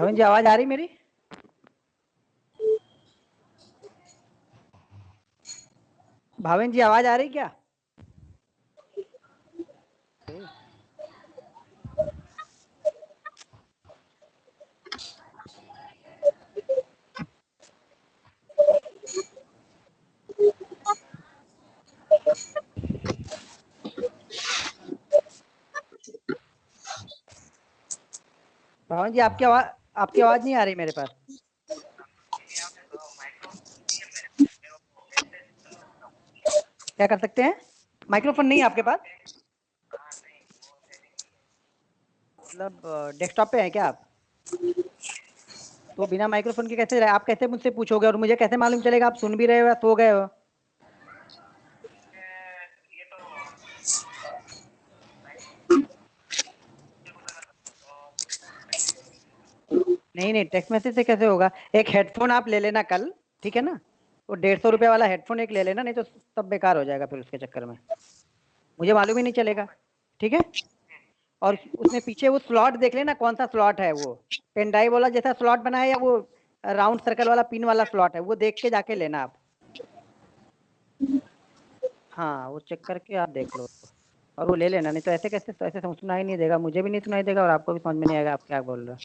भावेन जी आवाज आ रही मेरी? भावेन जी आवाज आ रही क्या? भावेन जी आपकी आवाज नहीं आ रही मेरे पास। क्या कर सकते हैं? माइक्रोफोन नहीं है आपके पास? मतलब डेस्कटॉप पे है क्या आप? तो बिना माइक्रोफोन के कैसे आप कैसे मुझसे पूछोगे और मुझे कैसे मालूम चलेगा आप सुन भी रहे हो या सो गए हो? नहीं नहीं, टेक्स्ट मैसेज से कैसे होगा? एक हेडफोन आप ले लेना कल, ठीक है ना? वो 150 रुपये वाला हेडफोन एक ले लेना, नहीं तो सब बेकार हो जाएगा फिर उसके चक्कर में। मुझे मालूम ही नहीं चलेगा, ठीक है? और उसमें पीछे वो स्लॉट देख लेना कौन सा स्लॉट है, वो पेन ड्राइव वाला जैसा स्लॉट बना है या वो राउंड सर्कल वाला पिन वाला स्लॉट है, वो देख के जाके लेना आप। हाँ वो चेक करके आप देख लो और वो ले लेना, नहीं तो ऐसे कैसे, तो ऐसे सुनाई नहीं देगा, मुझे भी नहीं सुनाई देगा और आपको भी समझ में नहीं आएगा आप क्या बोल रहे हो।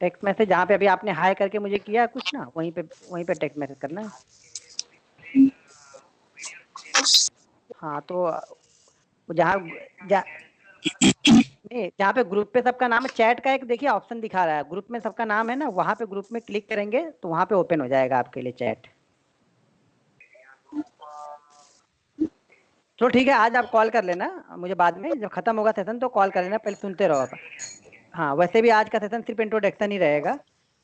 टेक्स्ट मैसेज जहाँ पे अभी आपने हाई करके मुझे किया कुछ ना, वहीं पे टेक्स्ट मैसेज करना है। हाँ तो जहाँ जा, नहीं, जहाँ पे ग्रुप पे सबका नाम है, चैट का एक देखिए ऑप्शन दिखा रहा है, ग्रुप में सबका नाम है ना, वहाँ पे ग्रुप में क्लिक करेंगे तो वहाँ पे ओपन हो जाएगा आपके लिए चैट। तो ठीक है, आज आप कॉल कर लेना मुझे, बाद में जब खत्म होगा सेशन तो कॉल कर लेना, पहले सुनते रहो आप। हाँ वैसे भी आज का सेशन सिर्फ इंट्रोडक्शन ही रहेगा,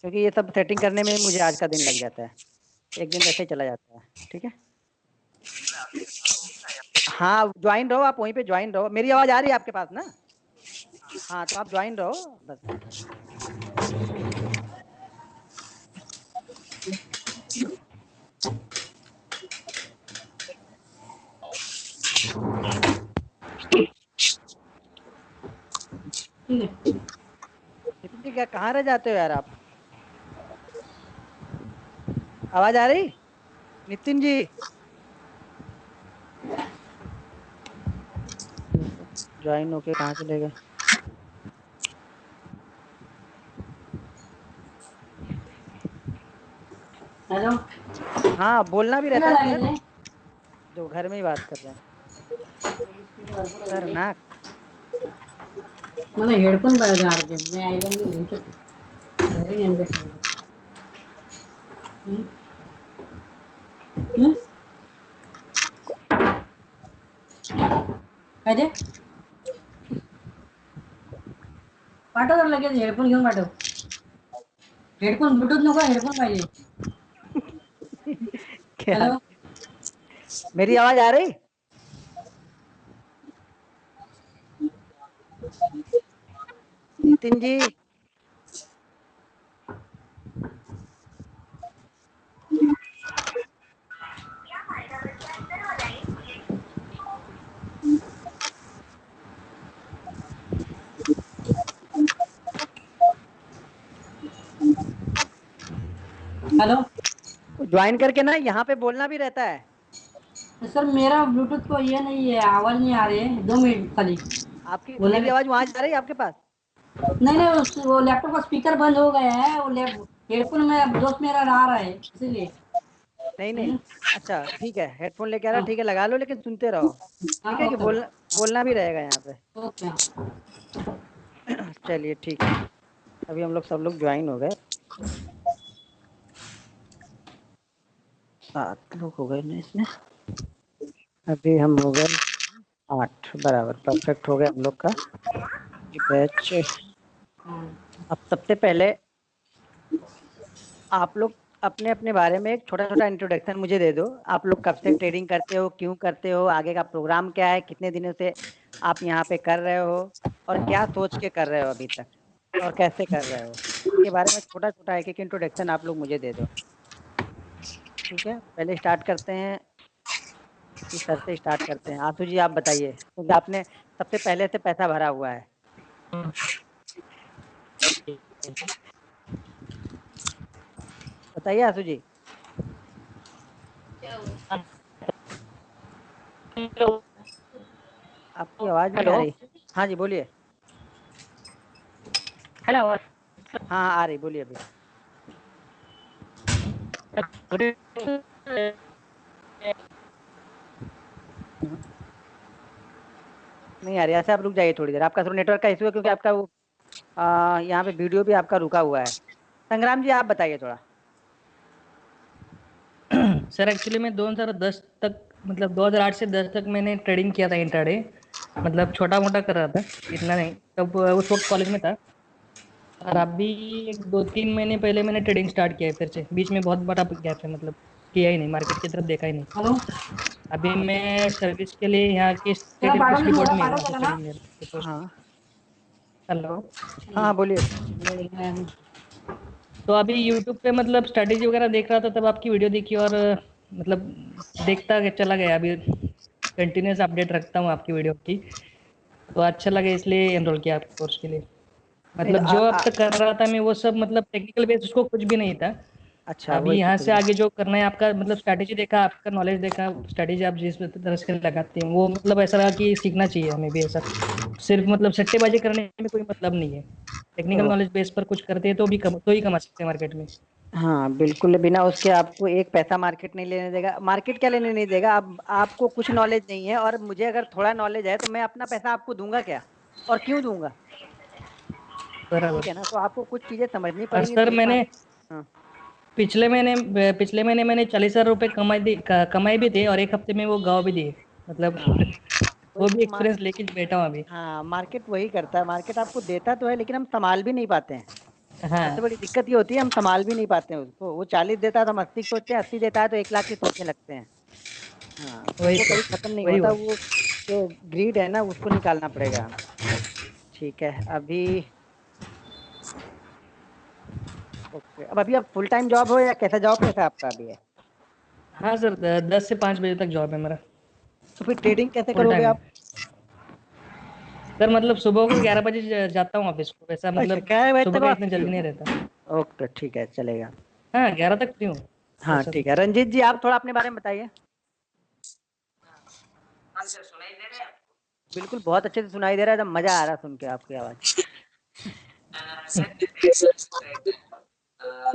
क्योंकि ये सब सेटिंग करने में मुझे आज का दिन लग जाता है, एक दिन वैसे ही चला जाता है, ठीक है? हाँ ज्वाइन रहो, आप वहीं पे ज्वाइन रहो, मेरी आवाज़ आ रही है आपके पास ना? हाँ तो आप ज्वाइन रहो बस। नितिन जी क्या कहाँ रह जाते हो यार आप? आवाज़ आ रही नितिन जी? ज्वाइन होके कहाँ चले गए? हेलो। हाँ बोलना भी रहता है ना सर, जो घर में ही बात कर रहे हैं। खतरनाक। મને હેડફોન બગાડ દે મેં આઈરન ની લીધું ઘરે અંદર काय ते पाठव तर लगेच हेडफोन घेऊन पाठव. हेडफोन ब्लूटूथ नको हेडफोन पाहिजे. क्या? हेलो मेरी आवाज आ रही? नितिन जी हेलो ज्वाइन करके ना यहाँ पे बोलना भी रहता है। सर मेरा ब्लूटूथ को ये नहीं है आवाज नहीं आ रही है 2 मिनट खाली आपकी बोलने मेरी में. आवाज वहां जा रही है आपके पास? नहीं नहीं वो लैपटॉप का स्पीकर बंद हो गया है वो हेडफोन में दोस्त मेरा रहा है इसीलिए. नहीं नहीं, हम्म, अच्छा ठीक है, हेडफोन लेके आ रहा, हाँ ठीक है लगा लो, लेकिन सुनते रहो, हाँ ठीक है? कि ओके बोलना भी रहेगा यहाँ पे। ओके. चलिए ठीक है, अभी हम लोग सब लोग ज्वाइन हो गए, 7 लोग हो गए ना इसमें, अभी हम हो गए 8 बराबर, परफेक्ट हो गया हम लोग का बैच। अब सबसे पहले आप लोग अपने अपने बारे में एक छोटा छोटा इंट्रोडक्शन मुझे दे दो। आप लोग कब से ट्रेडिंग करते हो, क्यों करते हो, आगे का प्रोग्राम क्या है, कितने दिनों से आप यहाँ पे कर रहे हो और क्या सोच के कर रहे हो अभी तक, और कैसे कर रहे हो, इसके बारे में छोटा छोटा एक एक इंट्रोडक्शन आप लोग मुझे दे दो, ठीक है? पहले स्टार्ट करते हैं, इस सर से स्टार्ट करते हैं। आशु जी आप बताइए, क्योंकि आपने सबसे पहले से पैसा भरा हुआ है। बताइए आशु जी। आपकी आवाज नहीं आ हेलो। रही। हाँ जी बोलिए। हेलो। हाँ आ रही, बोलिए अभी। नहीं आ रही, ऐसे आप रुक जाइए थोड़ी देर, आपका थोड़ा नेटवर्क का इशू है, क्योंकि आपका वो यहाँ पे वीडियो भी आपका रुका हुआ है। संग्राम जी आप बताइए थोड़ा। सर एक्चुअली मैं 2010 तक, मतलब 2008 से 10 तक मैंने ट्रेडिंग किया था इंट्राडे। मतलब छोटा मोटा कर रहा था, इतना नहीं। तब उस वक्त कॉलेज में था। और अभी 2-3 महीने पहले मैंने ट्रेडिंग स्टार्ट किया है फिर से। बीच में बहुत बड़ा गैप है, मतलब किया ही नहीं, मार्केट की तरफ देखा ही नहीं। हेलो, अभी मैं सर्विस के लिए यहाँ के तेरा स्टेट पागल इलेक्ट्रिसिटी नहीं हो बोर्ड रहा, में हूँ, पागल चला असिस्टेंट ना। इंजीनियर की पोस्ट। हाँ हेलो। हाँ बोलिए। तो अभी यूट्यूब पे मतलब स्ट्रैटेजी वगैरह देख रहा था, तब आपकी वीडियो देखी और मतलब देखता चला गया। अभी कंटिन्यूस अपडेट रखता हूँ आपकी वीडियो की। तो अच्छा लगा इसलिए एनरोल किया आपके कोर्स के लिए। नहीं तो मतलब जो अब तक कर रहा था मैं वो सब, मतलब टेक्निकल बेस उसको कुछ भी नहीं था। अच्छा अभी वही तो यहाँ पूछ से रहा। आगे जो करना है आपका, मतलब स्ट्रैटेजी देखा, आपका नॉलेज देखा, स्ट्रैटेजी आप जिस तरह से लगाते हैं वो मतलब ऐसा लगा कि सीखना चाहिए हमें भी ऐसा। सिर्फ मतलब सट्टेबाजी करने में कोई मतलब नहीं है। टेक्निकल तो नॉलेज बेस पर कुछ करते हैं तो भी तो ही कमा सकते हैं मार्केट में। हाँ बिल्कुल, बिना उसके आपको एक पैसा मार्केट नहीं लेने देगा। मार्केट क्या लेने नहीं देगा, आप आपको कुछ नॉलेज नहीं है और मुझे अगर थोड़ा नॉलेज है तो मैं अपना पैसा आपको दूंगा क्या, और क्यों दूंगा। ठीक बराबर। है ना, तो आपको कुछ चीजें समझनी और पड़ेंगी सर तभी मैंने हाँ पिछले महीने मैंने 40,000 रुपये कमाए भी थे, और एक हफ्ते में वो गाँव भी दिए। मतलब हाँ वही वो भी तो एक्सपीरियंस लेके बैठा हूँ अभी। हाँ मार्केट वही करता है, मार्केट आपको देता तो है लेकिन हम संभाल भी नहीं पाते हैं। सबसे हाँ बड़ी दिक्कत ये होती है, हम संभाल भी नहीं पाते हैं उसको। वो 40 देता है तो हम 80 सोचते हैं, 80 देता है तो 1 लाख की सोचने लगते हैं। हाँ वही वो तो, कभी खत्म नहीं वही होता हुआ। वो। जो ग्रीड है ना उसको निकालना पड़ेगा। ठीक है अभी। ओके, अब अभी आप फुल टाइम जॉब हो या कैसा जॉब कैसा आपका अभी है। हाँ सर, 10 से 5 बजे तक जॉब है मेरा। तो फिर ट्रेडिंग कैसे फुल करोगे टाइम है आप। सर। मतलब सुबह को 11 बजे जाता हूँ ऑफिस को, वैसा अच्छा मतलब 11 बजे सुबह तक का आप इतना फ्री जल्दी हो। नहीं रहता। ओके ठीक है चलेगा। हाँ, 11 तक फ्री हूँ। हाँ ऐसा ठीक कुछ है, नहीं। रंजीत जी आप थोड़ा अपने बारे में बताइए। बिल्कुल बहुत अच्छे से सुनाई दे रहा है, एकदम मजा आ रहा है सुन के आपकी आवाज।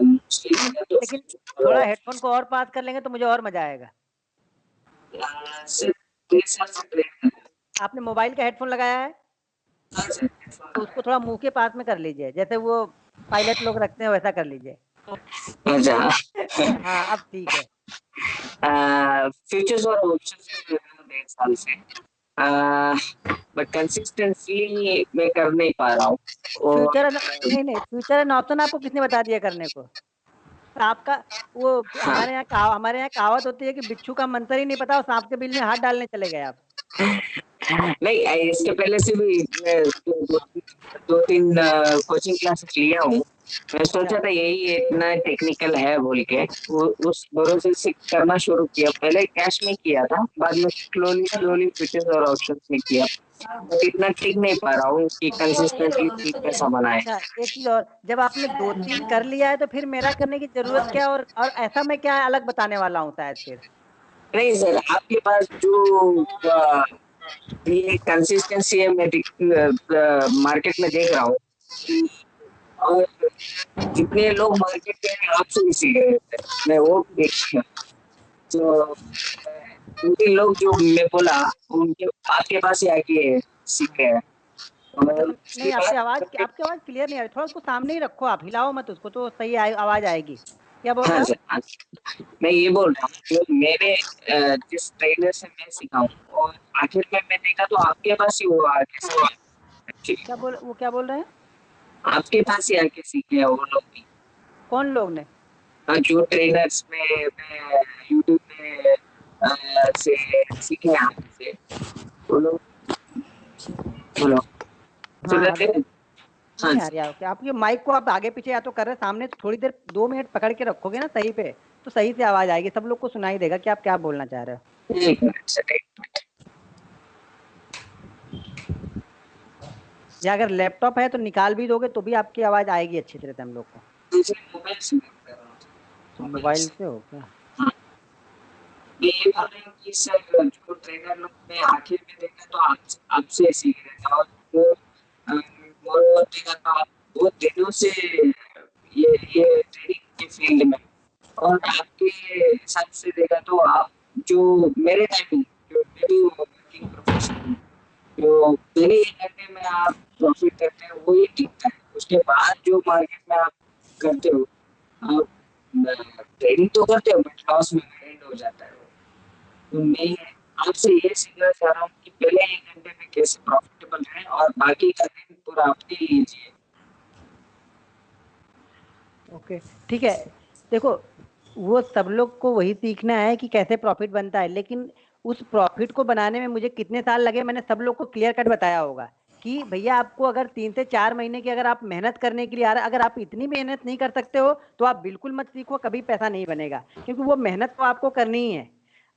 लेकिन थोड़ा हेडफोन को और पास कर लेंगे तो मुझे और मजा आएगा। आपने मोबाइल का हेडफोन लगाया है तो उसको थोड़ा मुंह के पास में कर लीजिए, जैसे वो पायलट लोग रखते हैं वैसा कर लीजिए। अच्छा। हाँ अब ठीक है। फ्यूचर्स और ऑप्शंस में कर रहा हूँ 1.5 साल से। बट कंसिस्टेंटली मैं कर नहीं पा रहा हूँ। और फ्यूचर नहीं नहीं, फ्यूचर एंड ऑप्शन आपको किसने बता दिया करने को। आपका वो हाँ, हमारे यहाँ कहावत होती है कि बिच्छू का मंत्र ही नहीं पता और सांप के बिल में हाथ डालने चले गए आप। नहीं, इसके पहले से भी मैं 2-3 कोचिंग क्लासेस लिया हूँ। मैं अच्छा सोचा था यही इतना टेक्निकल है बोल के वो उस भरोसे से करना शुरू किया। पहले कैश में किया था, बाद में स्लोली स्लोली फ्यूचर्स और ऑप्शंस में किया। बट इतना टिक नहीं पा रहा हूँ कि कंसिस्टेंटली पैसा बनाए। अच्छा, एक चीज और, जब आपने 2-3 कर लिया है तो फिर मेरा करने की जरूरत क्या, और ऐसा मैं क्या अलग बताने वाला हूँ शायद फिर। नहीं सर, आपके पास जो ये कंसिस्टेंसी है, मैं मार्केट में देख रहा हूँ। और जितने लोग मार्केट में आपसे भी सीख रहे थे, मैं वो देख रहा हूँ। तो 2-3 लोग जो मैं बोला, उनके आपके पास ही आके सीख रहे हैं। और मतलब उसके नहीं, बाद आपकी आवाज क्लियर नहीं आ रही, थोड़ा उसको सामने ही रखो, आप हिलाओ मत उसको तो सही आवाज आएगी। क्या बोल रहे हाँ हो सर, आप। हाँ सर। मैं ये बोल रहा हूँ जो मेरे जिस ट्रेनर से मैं सीखा हूँ, और आखिर में मैं देखा तो आपके पास ही वो आके सीखे। क्या बोल रहे हैं। आपके पास ही आके सीखे हैं वो लोग भी। कौन लोग ने। हाँ, जो ट्रेनर्स में मैं यूट्यूब में से सीखे हैं आपसे, वो लोग। बोलो। सुन हाँ रहे थे? हाँ नहीं आ जी। रही है आपकी माइक को आप आगे पीछे या तो कर रहे हैं सामने, तो थोड़ी देर 2 मिनट पकड़ के रखोगे ना सही पे, तो सही से आवाज आएगी, सब लोग को सुनाई देगा कि आप क्या बोलना चाह रहे हो। 1 मिनट सर, 1 मिनट। या अगर लैपटॉप है तो निकाल भी दोगे तो भी आपकी आवाज आएगी अच्छी तरह से हम लोग को। दूसरे मोबाइल से बात कर रहा हूँ। मोबाइल से हो क्या? हाँ, मैं ये बोल रही हूँ कि सर जो ट्रेनर लोग ने आखिर में देखा तो आपसे सीख रहे थे, और वो मोर देखा तो आप बहुत दिनों से ये ट्रेनिंग के फील्ड में, और आपके हिसाब से देखा तो आप जो मेरे टाइम जो मेरी वर्किंग प्रोफेशन जो पहले 1 घंटे में आप प्रॉफिट करते हैं वही टिकता है, उसके बाद जो मार्केट में आप करते हो, आप ट्रेडिंग तो करते हो बट लॉस में एंड हो जाता है वो। तो मैं आपसे ये सीखना चाह रहा हूँ कि पहले 1 घंटे में कैसे प्रॉफिटेबल रहें और बाकी का दिन पूरा आपके लिए जिए। ओके, ठीक है। देखो, वो सब लोग को वही सीखना है कि कैसे प्रॉफिट बनता है, लेकिन उस प्रॉफिट को बनाने में मुझे कितने साल लगे मैंने सब लोग को क्लियर कट बताया होगा कि भैया आपको अगर 3 से 4 महीने की अगर आप मेहनत करने के लिए आ रहा है, अगर आप इतनी मेहनत नहीं कर सकते हो तो आप बिल्कुल मत सीखो, कभी पैसा नहीं बनेगा, क्योंकि वो मेहनत तो आपको करनी ही है।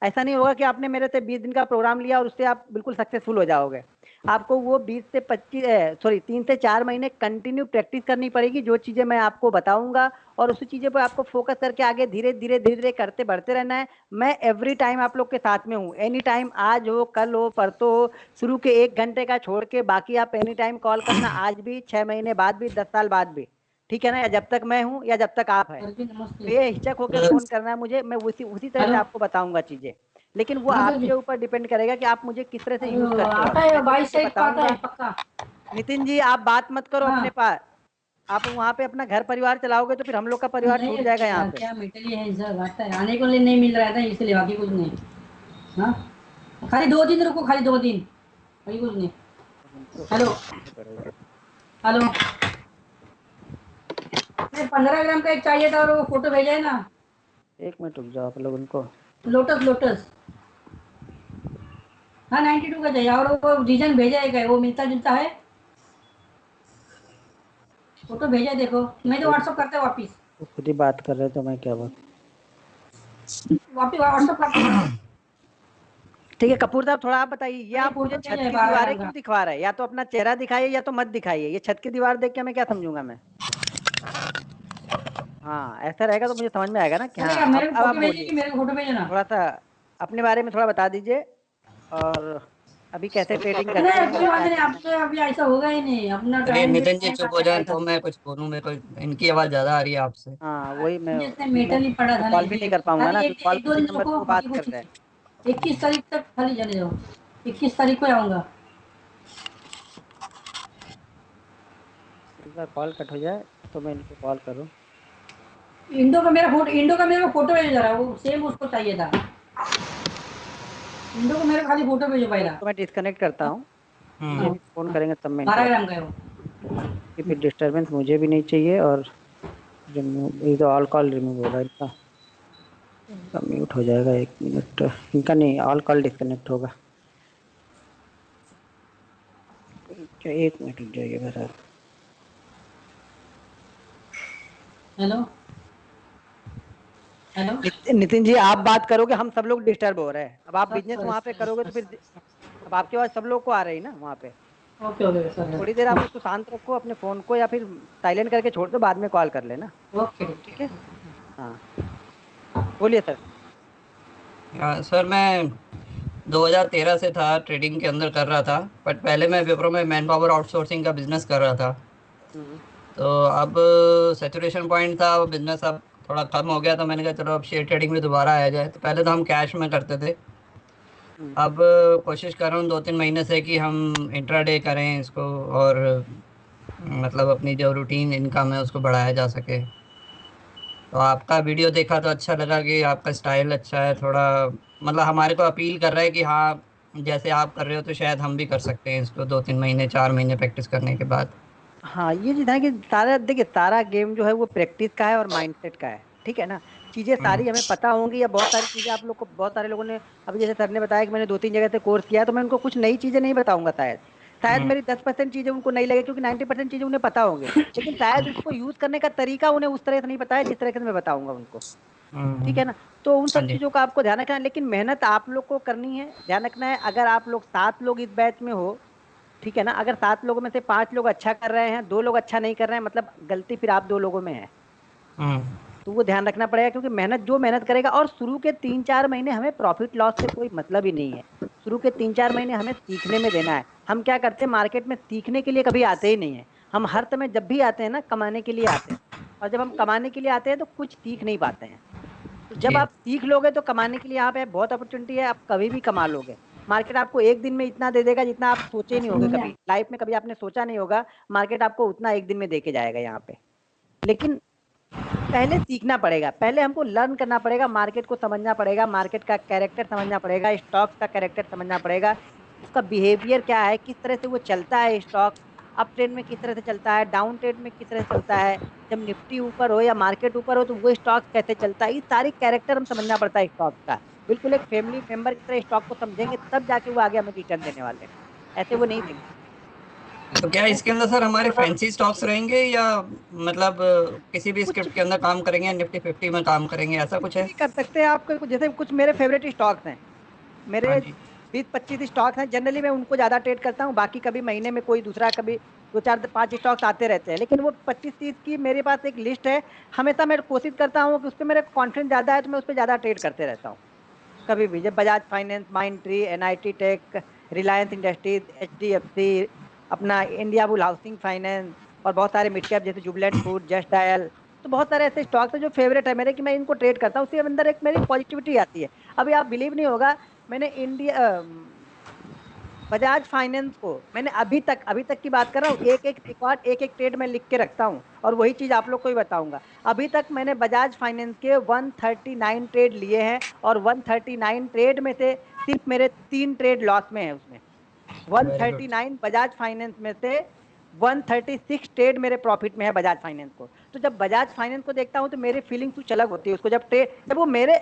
ऐसा नहीं होगा कि आपने मेरे से 20 दिन का प्रोग्राम लिया और उससे आप बिल्कुल सक्सेसफुल हो जाओगे। आपको वो 3 से 4 महीने कंटिन्यू प्रैक्टिस करनी पड़ेगी, जो चीज़ें मैं आपको बताऊंगा और उसी चीज़ों पर आपको फोकस करके आगे धीरे धीरे धीरे धीरे करते बढ़ते रहना है। मैं एवरी टाइम आप लोग के साथ में हूँ, एनी टाइम, आज हो, कल हो, परसों हो, शुरू के 1 घंटे का छोड़ के बाकी आप एनी टाइम कॉल करना, आज भी, 6 महीने बाद भी, 10 साल बाद भी, ठीक है ना? या जब तक मैं हूँ या जब तक आप है, सर जी नमस्ते। बेहिचक होकर फोन करना है मुझे, मैं उसी उसी तरह से हेलो आपको बताऊंगा चीजें, लेकिन वो हाँ सर जी। आपके ऊपर डिपेंड करेगा कि आप मुझे किस तरह से यूज अरे, करते हो। आता है मैं तो 22 चीजें तारीख को आता है बताऊंगा। पक्का। नितिन जी, आप बात मत करो अपने हाँ पास, आप वहाँ पे अपना घर परिवार चलाओगे तो फिर हम लोग का परिवार छूट नहीं, जाएगा यहाँ पे। क्या मेटली है सर, आता है, आने को लिए नहीं मिल रहा था इसलिए, बाकी कुछ नहीं। हाँ, खाली 2 दिन रुको, खाली 2 दिन, बाकी कुछ नहीं। उनको हेलो पड़ेगा। हेलो, नहीं 15 ग्राम का एक चाहिए था और वो फोटो भेजा है ना, 1 मिनट रुक जाओ आप लोग उनको। Lotus lotus. हाँ 92 का चाहिए, और वो डिजाइन भेजा है, क्या है वो मिलता जुलता है? फोटो भेजा है, देखो, मैं तो व्हाट्सअप करता है वापिस, वो खुद ही बात कर रहे तो मैं क्या बात। वापिस व्हाट्सअप करता हूँ। ठीक है कपूर साहब, थोड़ा आप बताइए, ये भाई आप मुझे फोटो छत भेजा है की 12 ग्राम दीवारें का। क्यों दिखवा रहे हैं? या तो अपना चेहरा दिखाइए या तो मत दिखाइए, ये छत की दीवार देख के मैं क्या समझूंगा मैं? हाँ, ऐसा रहेगा तो मुझे समझ में आएगा ना कि चलेगा, हाँ, मेरे को अब आप फोटो भेजिए बोलिए, कि मेरे को फोटो भेजना? थोड़ा सा अपने बारे में थोड़ा बता दीजिए, और अभी कैसे ट्रेडिंग करते नहीं हैं कोई और बात क्या नहीं, अब करते हैं। तो अभी ऐसा होगा ही नहीं, अपना चलिए टाइम भी नितिन जी टाइम चुप हो आता जाएं रहेगा। तो मैं कुछ बोलूं, मेरे को इनकी आवाज ज्यादा आ रही है आपसे। हाँ वही जैसे मैं मेटल ही पड़ा था ना, कॉल भी नहीं इसलिए कर पाऊंगा खाली ना, एक क्योंकि कॉल एक पे दो जिस दिन नंबर पे रुको, वो बाकी बात कर कुछ रहे हैं। नहीं। 21 तारीख तक खाली जाने दो, 21 तारीख को आऊंगा। एक बार कॉल कट हो जाए तो मैं इनको कॉल करूँ। इंडो का मेरे को फोटो भेजो जरा, वो सेम उसको चाहिए था। इंडो को मेरे को खाली फोटो भेजो तो पहला। इसको मैं डिस्कनेक्ट करता हूँ, ये हम्म। भी फोन करेंगे तब मैं इनको 12 ग्राम बताऊँ, का है वो। कि फिर डिस्टर्बेंस मुझे भी नहीं चाहिए, और रिमूव, ये तो ऑल कॉल रिमूव होगा इनका, इनका म्यूट हो जाएगा 1 मिनट, इनका नहीं, ऑल कॉल डिस्कनेक्ट होगा। क्या 1 मिनट रुक जाइए बस आप। हेलो हेलो, नितिन जी, आप बात करोगे हम सब लोग डिस्टर्ब हो रहे हैं, अब आप सर बिजनेस सर वहाँ पे करोगे तो फिर अब आपके पास सब लोग को आ रही है ना वहाँ पे। ओके ओके तो सर, थोड़ी देर आप उसको शांत रखो अपने फोन को, या फिर साइलेंट करके छोड़ दो, बाद में कॉल कर लेना। ओके ठीक है, हाँ बोलिए सर। सर मैं 2013 से था ट्रेडिंग के अंदर कर रहा था, बट पहले मैं विप्रो में मैन पावर आउटसोर्सिंग का बिजनेस कर रहा था। हम्म, तो अब सैचुरेशन पॉइंट था, वो बिजनेस अब थोड़ा कम हो गया, तो मैंने कहा चलो अब शेयर ट्रेडिंग में दोबारा आया जाए। तो पहले तो हम कैश में करते थे, हम्म। अब कोशिश कर रहा हूँ 2-3 महीने से कि हम इंट्राडे करें इसको, और मतलब अपनी जो रूटीन इनकम है उसको बढ़ाया जा सके। तो आपका वीडियो देखा तो अच्छा लगा कि आपका स्टाइल अच्छा है थोड़ा, मतलब हमारे को अपील कर रहा है कि हाँ जैसे आप कर रहे हो तो शायद हम भी कर सकते हैं इसको 2-3 महीने 4 महीने प्रैक्टिस करने के बाद। हाँ, ये चीज है कि सारा, देखिए सारा गेम जो है वो प्रैक्टिस का है और माइंडसेट का है, ठीक है ना? चीजें हम्म। सारी हमें पता होंगी, या बहुत सारी चीजें आप लोग को, बहुत सारे लोगों ने, अभी जैसे सर ने बताया कि मैंने 2-3 जगह से कोर्स किया है, तो मैं उनको कुछ नई चीजें नहीं बताऊंगा शायद, शायद हम्म। मेरी 10% चीजें उनको नहीं लगे, क्योंकि 90% चीजें उन्हें पता होंगे, लेकिन शायद उसको यूज करने का तरीका उन्हें उस तरह से नहीं पता है जिस तरह से मैं बताऊंगा उनको, ठीक है ना? तो उन हाँ सब जी। चीजों का आपको ध्यान रखना है, लेकिन मेहनत आप लोग को करनी है, ध्यान रखना है। अगर आप लोग 7 लोग इस बैच में हो ठीक है ना। अगर 7 लोगों में से 5 लोग अच्छा कर रहे हैं, 2 लोग अच्छा नहीं कर रहे हैं, मतलब गलती फिर आप 2 लोगों में है। तो वो ध्यान रखना पड़ेगा, क्योंकि मेहनत जो मेहनत करेगा, और शुरू के 3-4 महीने हमें प्रॉफिट लॉस से कोई मतलब ही नहीं है। शुरू के 3-4 महीने हमें सीखने में देना है। हम क्या करते हैं, मार्केट में सीखने के लिए कभी आते ही नहीं है। हम हर समय जब भी आते हैं ना, कमाने के लिए आते हैं, और जब हम कमाने के लिए आते हैं तो कुछ सीख नहीं पाते हैं। तो जब जी। आप सीख लोगे तो कमाने के लिए यहाँ पे बहुत अपॉर्चुनिटी है, आप कभी भी कमा लोगे। मार्केट आपको एक दिन में इतना दे देगा जितना आप सोचे ही नहीं होगे, कभी लाइफ में कभी आपने सोचा नहीं होगा, मार्केट आपको उतना एक दिन में दे के जाएगा यहाँ पे। लेकिन पहले सीखना पड़ेगा, पहले हमको लर्न करना पड़ेगा, मार्केट को समझना पड़ेगा, मार्केट का कैरेक्टर समझना पड़ेगा, स्टॉक्स का कैरेक्टर समझना पड़ेगा, उसका बिहेवियर क्या है, किस तरह से वो चलता है स्टॉक, अप ट्रेंड में किस तरह से चलता है, डाउन ट्रेंड में किस तरह से चलता है, जब निफ्टी ऊपर हो या मार्केट ऊपर हो तो वो स्टॉक कैसे चलता है, ये सारी कैरेक्टर हम समझना पड़ता है स्टॉक का। बिल्कुल एक फैमिली मेंबर की तरह स्टॉक को समझेंगे तब जाके वो आगे हमें रिटर्न देने वाले हैं, ऐसे वो नहीं देंगे। तो क्या इसके अंदर सर हमारे फैंसी स्टॉक्स रहेंगे, या मतलब किसी भी कुछ स्क्रिप्ट के अंदर काम करेंगे, निफ्टी 50 में काम करेंगे, ऐसा कुछ कुछ है? भी कर सकते हैं आप, जैसे कुछ मेरे फेवरेट स्टॉक्स हैं, हाँ मेरे जी। 20-25 स्टॉक्स हैं, जनरली मैं उनको ज़्यादा ट्रेड करता हूँ, बाकी कभी महीने में कोई दूसरा, कभी 2-4-5 स्टॉक्स आते रहते हैं, लेकिन वो 25-30 की मेरे पास एक लिस्ट है। हमेशा मैं कोशिश करता हूँ कि उस पर मेरा कॉन्फिडेंस ज़्यादा है तो मैं उस पर ज़्यादा ट्रेड करते रहता हूँ। कभी भी, जब Bajaj finance, Mindtree, NIT tech, Reliance industries, HDFC, अपना इंडिया बुल हाउसिंग फाइनेंस, और बहुत सारे मिड कैप जैसे जुबलेंट फूड, जस्ट डायल, तो बहुत सारे ऐसे स्टॉक्स हैं जो फेवरेट है मेरे, कि मैं इनको ट्रेड करता हूँ, उसके अंदर एक मेरी पॉजिटिविटी आती है। अभी आप बिलीव नहीं होगा, मैंने बजाज फाइनेंस को मैंने अभी तक की बात कर रहा हूँ, एक एक रिकॉर्ड, एक एक ट्रेड में लिख के रखता हूँ, और वही चीज आप लोग को ही बताऊंगा। अभी तक मैंने बजाज फाइनेंस के 139 ट्रेड लिए हैं, और 139 ट्रेड में से सिर्फ मेरे 3 ट्रेड लॉस में है उसमें। Very good. 139 बजाज फाइनेंस में से 136 ट्रेड मेरे प्रॉफिट में है बजाज फाइनेंस को। तो जब बजाज फाइनेंस को देखता हूँ तो मेरी फीलिंग कुछ अलग होती है उसको जब वो मेरे,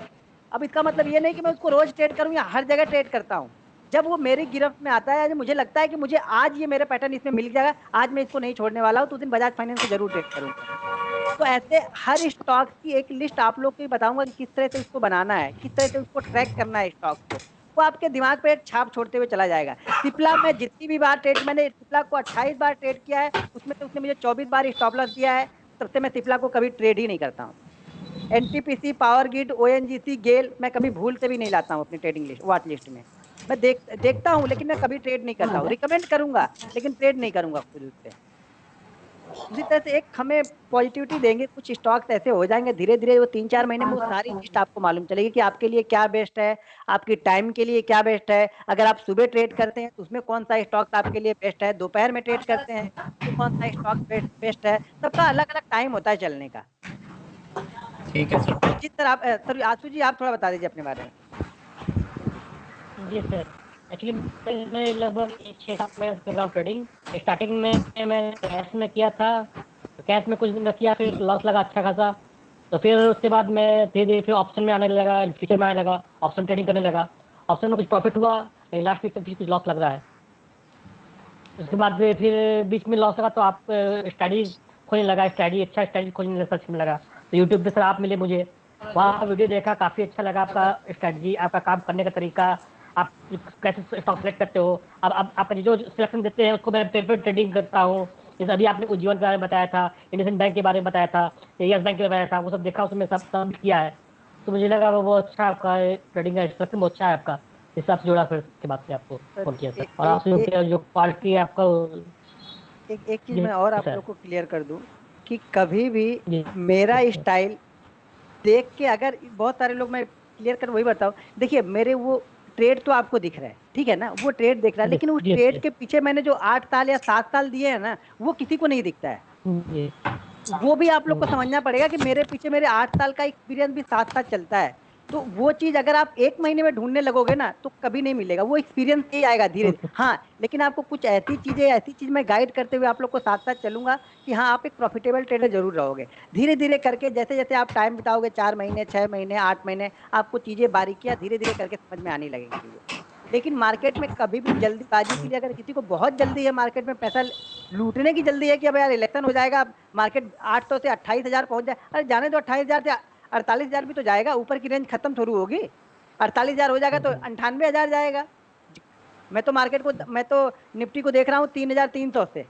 अब इसका मतलब ये नहीं कि मैं उसको रोज ट्रेड करूँ या हर जगह ट्रेड करता हूँ। जब वो मेरी गिरफ्त में आता है, मुझे लगता है कि मुझे आज ये मेरे पैटर्न इसमें मिल जाएगा, आज मैं इसको नहीं छोड़ने वाला हूँ, तो उस दिन बजाज फाइनेंस को जरूर ट्रेड करूंगा। तो ऐसे हर स्टॉक की एक लिस्ट आप लोग को ही बताऊंगा कि किस तरह से उसको बनाना है, किस तरह से उसको ट्रैक करना है स्टॉक को। वो आपके दिमाग पे एक छाप छोड़ते हुए चला जाएगा। सिप्ला में जितनी भी बार ट्रेड, मैंने सिप्ला को 28 बार ट्रेड किया है, उसमें से उसने मुझे 24 बार स्टॉप लॉस दिया है, तब से मैं सिप्ला को कभी ट्रेड ही नहीं करता हूँ। एनटीपीसी, पावर ग्रिड, ओएनजीसी, गेल, मैं कभी भूल से भी नहीं लाता हूँ अपनी ट्रेडिंग लिस्ट, वॉच लिस्ट में। मैं देखता हूँ, लेकिन मैं कभी ट्रेड नहीं करता हूँ, रिकमेंड करूंगा लेकिन ट्रेड नहीं करूंगा खुद उस पे। उसी तरह से एक हमें पॉजिटिविटी देंगे, कुछ स्टॉक्स ऐसे हो जाएंगे धीरे धीरे, वो 3-4 महीने में वो सारी लिस्ट आपको मालूम चलेगी कि आपके लिए क्या बेस्ट है, आपकी टाइम के लिए क्या बेस्ट है। अगर आप सुबह ट्रेड करते हैं तो उसमें कौन सा स्टॉक आपके लिए बेस्ट है, दोपहर में ट्रेड करते हैं तो कौन सा स्टॉक बेस्ट है। सबका अलग अलग टाइम होता है चलने का। ठीक है तो सर। जिस तरह आप सर, आशु जी आप थोड़ा बता दीजिए अपने बारे में। जी सर। एक्चुअली मैं लगभग 6-7 महीने कर रहा हूँ ट्रेडिंग। स्टार्टिंग में मैं कैश में किया था, तो कैश में कुछ दिन किया, फिर लॉस लगा अच्छा खासा। तो फिर उसके बाद मैं धीरे धीरे फिर ऑप्शन में आने लगा, फ्यूचर में आने लगा, ऑप्शन ट्रेडिंग करने लगा। ऑप्शन में कुछ प्रॉफिट हुआ, लेकिन लास्ट वीक तक कुछ लॉस लग रहा है। उसके बाद फिर बीच में लॉस लगा तो आप स्टडी खोजने लगा, स्टडी अच्छा स्टडी खोजने सर्च में लगा। तो यूट्यूब पे सर आप मिले मुझे, वहाँ वीडियो देखा, काफ़ी अच्छा लगा आपका स्ट्रैटेजी, आपका काम करने का तरीका, आप कैसे स्टॉक सेलेक्ट करते हो। अब आपका जो सिलेक्शन देते हैं उसको मैं पेपर ट्रेडिंग करता हूँ। जैसे अभी आपने उज्जीवन के बारे में बताया था, इंडियन बैंक के बारे में बताया था, यस बैंक के बारे में बताया था, वो सब देखा, उसमें सब सब किया है। तो मुझे लगा वो अच्छा आपका ट्रेडिंग का इंस्ट्रक्शन बहुत अच्छा है आपका, इस हिसाब से जुड़ा, फिर उसके बाद से आपको सर फोन किया सर। एक और एक आपसे एक जो क्वालिटी है आपका एक चीज जी मैं और आप सर। लोग को क्लियर कर दूं कि कभी भी जी मेरा सर। स्टाइल देख के, अगर बहुत सारे लोग, मैं क्लियर कर वही बताऊं, देखिए मेरे वो ट्रेड तो आपको दिख रहा है, ठीक है ना, वो ट्रेड दिख रहा है, जी लेकिन उस जी ट्रेड के पीछे मैंने जो 8 साल या 7 साल दिए हैं ना, वो किसी को नहीं दिखता है। जी वो भी आप लोग को समझना पड़ेगा कि मेरे पीछे मेरे 8 साल का एक्सपीरियंस भी साथ साथ चलता है। तो वो चीज अगर आप एक महीने में ढूंढने लगोगे ना तो कभी नहीं मिलेगा, वो एक्सपीरियंस से ही आएगा धीरे धीरे। हाँ, लेकिन आपको कुछ ऐसी चीज मैं गाइड करते हुए आप लोग को साथ साथ चलूंगा कि हाँ आप एक प्रॉफिटेबल ट्रेडर जरूर रहोगे। धीरे धीरे करके, जैसे जैसे आप टाइम बिताओगे, 4 महीने, 6 महीने, 8 महीने, आपको चीजें बारीकियां धीरे धीरे करके समझ में आने लगेंगी चीजें। लेकिन मार्केट में कभी भी जल्दीबाजी के लिए, अगर किसी को बहुत जल्दी है मार्केट में पैसा लूटने की जल्दी है कि अब यार इलेक्शन हो जाएगा, मार्केट 800 से 28,000 पहुंच जाए, अरे जाने दो, 28,000 से 48,000 भी तो जाएगा, ऊपर की रेंज खत्म थोड़ी होगी। 48,000 हो जाएगा तो 98,000 जाएगा। मैं तो निफ्टी को देख रहा हूँ 3300 से,